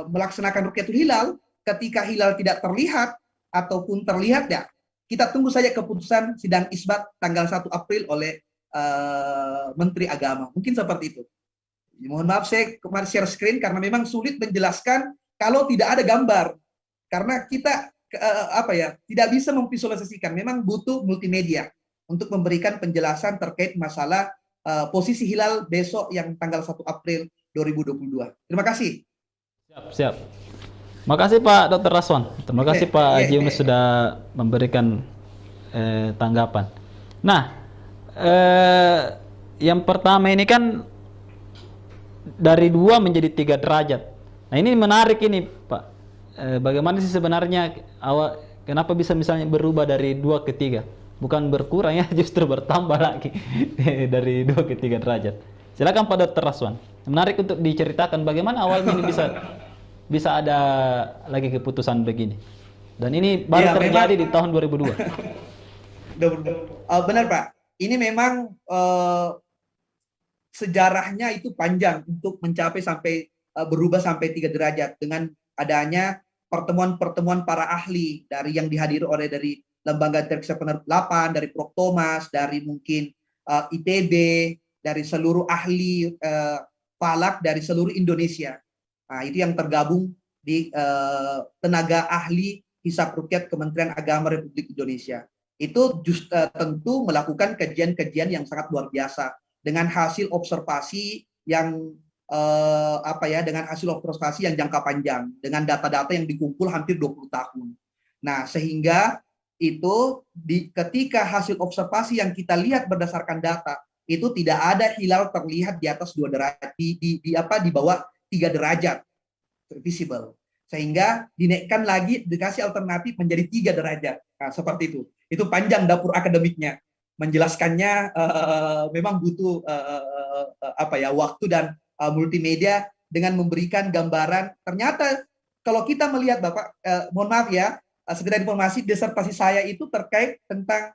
melaksanakan rukyatul hilal. Ketika hilal tidak terlihat ataupun terlihat, ya kita tunggu saja keputusan sidang isbat tanggal 1 April oleh Menteri Agama. Mungkin seperti itu. Mohon maaf saya kemarin share screen karena memang sulit menjelaskan kalau tidak ada gambar. Karena kita tidak bisa memvisualisasikan. Memang butuh multimedia untuk memberikan penjelasan terkait masalah posisi hilal besok yang tanggal 1 April 2022. Terima kasih. Siap. Makasih Pak Dr. Raswan. Terima kasih Pak Haji Yunus sudah memberikan tanggapan. Nah, yang pertama ini kan dari 2 menjadi 3 derajat. Nah, ini menarik ini Pak. Bagaimana sih sebenarnya kenapa bisa misalnya berubah dari 2 ke 3? Bukan berkurang ya, justru bertambah lagi dari 2 ke 3 derajat. Silakan Pak Dr. Raswan. Menarik untuk diceritakan bagaimana awalnya ini bisa ada lagi keputusan begini. Dan ini baru terjadi di tahun 2002. Benar Pak. Ini memang sejarahnya itu panjang untuk mencapai sampai berubah sampai 3 derajat dengan adanya pertemuan-pertemuan para ahli dari yang dihadiri oleh dari Lembaga Antariksa Penerbangan 8, dari Prof. Thomas, dari mungkin ITB, dari seluruh ahli falak dari seluruh Indonesia. Nah, itu yang tergabung di tenaga ahli hisab rukyat Kementerian Agama Republik Indonesia. Itu tentu melakukan kajian-kajian yang sangat luar biasa dengan hasil observasi yang dengan hasil observasi yang jangka panjang, dengan data-data yang dikumpul hampir 20 tahun. Nah, sehingga itu ketika hasil observasi yang kita lihat berdasarkan data, itu tidak ada hilal terlihat di atas 2 derajat, di bawah 3 derajat visible. Sehingga dinaikkan lagi, dikasih alternatif menjadi 3 derajat. Nah, seperti itu. Itu panjang dapur akademiknya. Menjelaskannya memang butuh waktu dan multimedia dengan memberikan gambaran. Ternyata kalau kita melihat Bapak, mohon maaf ya, sekedar informasi, disertasi saya itu terkait tentang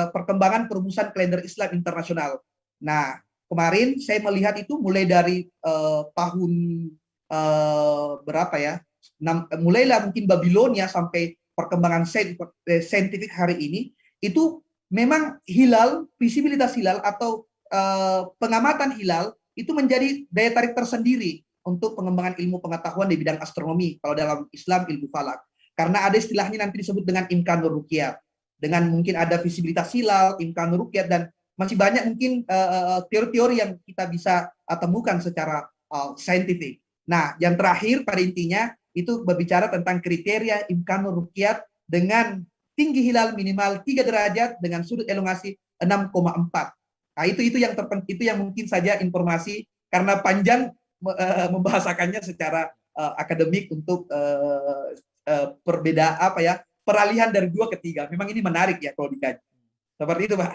perkembangan perumusan kalender Islam internasional. Nah, kemarin saya melihat itu mulai dari tahun mulailah mungkin Babilonia sampai perkembangan saintifik hari ini, itu memang hilal, visibilitas hilal atau pengamatan hilal itu menjadi daya tarik tersendiri untuk pengembangan ilmu pengetahuan di bidang astronomi kalau dalam Islam ilmu falak. Karena ada istilahnya nanti disebut dengan imkanur ruqyah. Dengan mungkin ada visibilitas hilal, imkanur ruqyah, dan masih banyak mungkin teori-teori yang kita bisa temukan secara saintifik. Nah, yang terakhir pada intinya itu berbicara tentang kriteria imkanur ruqyah dengan tinggi hilal minimal 3 derajat dengan sudut elongasi 6,4. Nah, itu yang mungkin saja informasi karena panjang membahasakannya secara akademik untuk peralihan dari 2 ke 3. Memang ini menarik ya kalau dikaji. Seperti itu, Pak.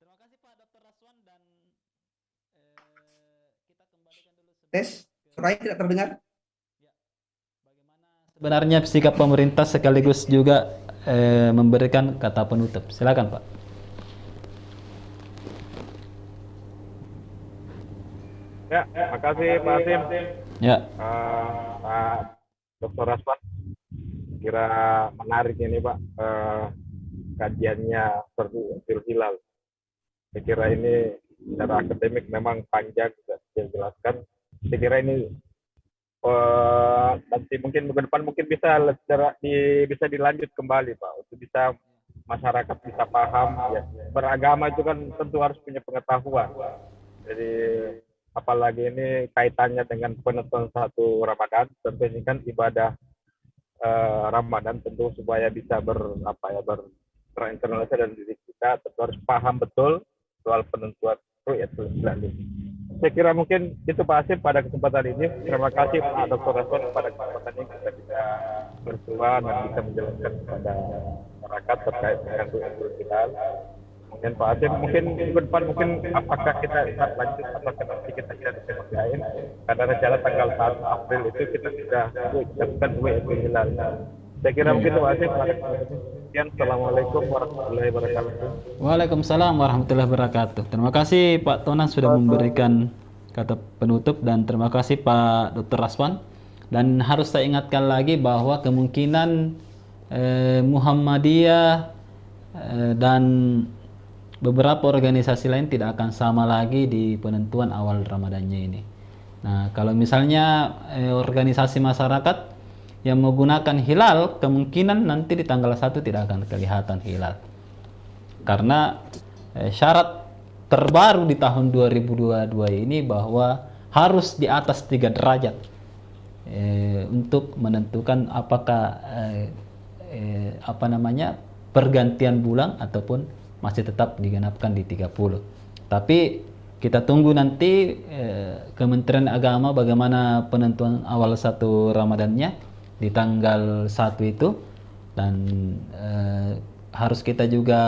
Terima kasih Pak Dr. Raswan dan kita kembalikan dulu Tes, suaranya tidak terdengar. ya, bagaimana sebenarnya sikap pemerintah sekaligus juga memberikan kata penutup. Silakan Pak. Ya, makasih Pak Hasim. Ya, Pak Dr. Raswan, kira menarik ini Pak, kajiannya seperti hilal. Saya kira ini secara akademik memang panjang juga dijelaskan. Saya kira ini nanti mungkin minggu depan mungkin bisa dilanjut kembali Pak, untuk bisa masyarakat bisa paham ya. Beragama itu kan tentu harus punya pengetahuan. Jadi apalagi ini kaitannya dengan penentuan satu Ramadan, tentu ini kan ibadah Ramadan, tentu supaya bisa berinternalisasi dan diri kita tentu harus paham betul soal penentuan ru'yatul hilal ini. Saya kira mungkin itu Pak Hasim pada kesempatan ini. Terima kasih Pak Dr. Raswan pada kesempatan ini kita bisa bersua dan bisa menjelaskan kepada masyarakat terkait dengan ru'yatul hilal. Mungkin Pak Hasim, mungkin minggu depan mungkin apakah kita lanjut atau nanti kita bisa lain, karena rencana tanggal 1 April itu kita sudah lakukan ru'yatul hilal. Saya kira mungkin Pak Hasim. Assalamualaikum warahmatullahi wabarakatuh. Waalaikumsalam warahmatullahi wabarakatuh. Terima kasih Pak Tonan sudah memberikan kata penutup dan terima kasih Pak Dr. Raswan. Dan harus saya ingatkan lagi bahwa kemungkinan Muhammadiyah dan beberapa organisasi lain tidak akan sama lagi di penentuan awal Ramadannya ini. Nah, kalau misalnya organisasi masyarakat yang menggunakan hilal, kemungkinan nanti di tanggal 1 tidak akan kelihatan hilal. Karena syarat terbaru di tahun 2022 ini bahwa harus di atas 3 derajat untuk menentukan apakah pergantian bulan ataupun masih tetap digenapkan di 30. Tapi kita tunggu nanti Kementerian Agama bagaimana penentuan awal 1 Ramadannya di tanggal 1 itu, dan harus kita juga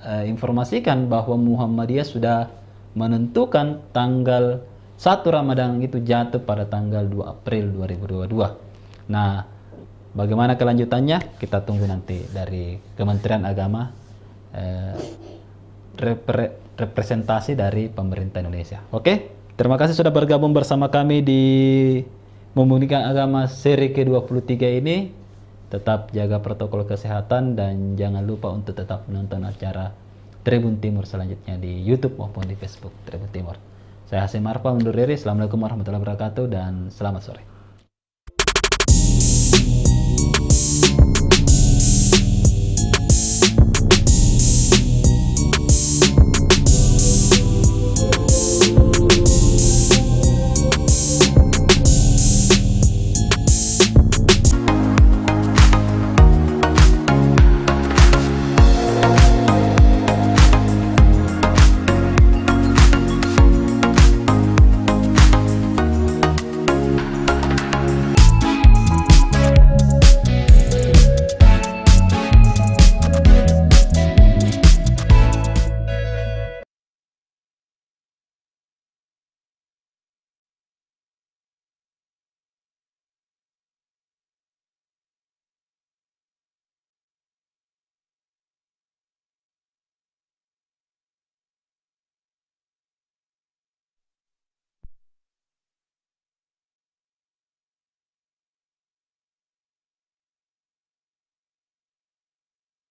informasikan bahwa Muhammadiyah sudah menentukan tanggal 1 Ramadan itu jatuh pada tanggal 2 April 2022. Nah, bagaimana kelanjutannya kita tunggu nanti dari Kementerian Agama, representasi dari pemerintah Indonesia. Oke, terima kasih sudah bergabung bersama kami di Memunikan Agama seri ke-23 ini. Tetap jaga protokol kesehatan dan jangan lupa untuk tetap menonton acara Tribun Timur selanjutnya di YouTube maupun di Facebook Tribun Timur. Saya Hasim Arfa undur diri. Assalamualaikum warahmatullahi wabarakatuh dan selamat sore.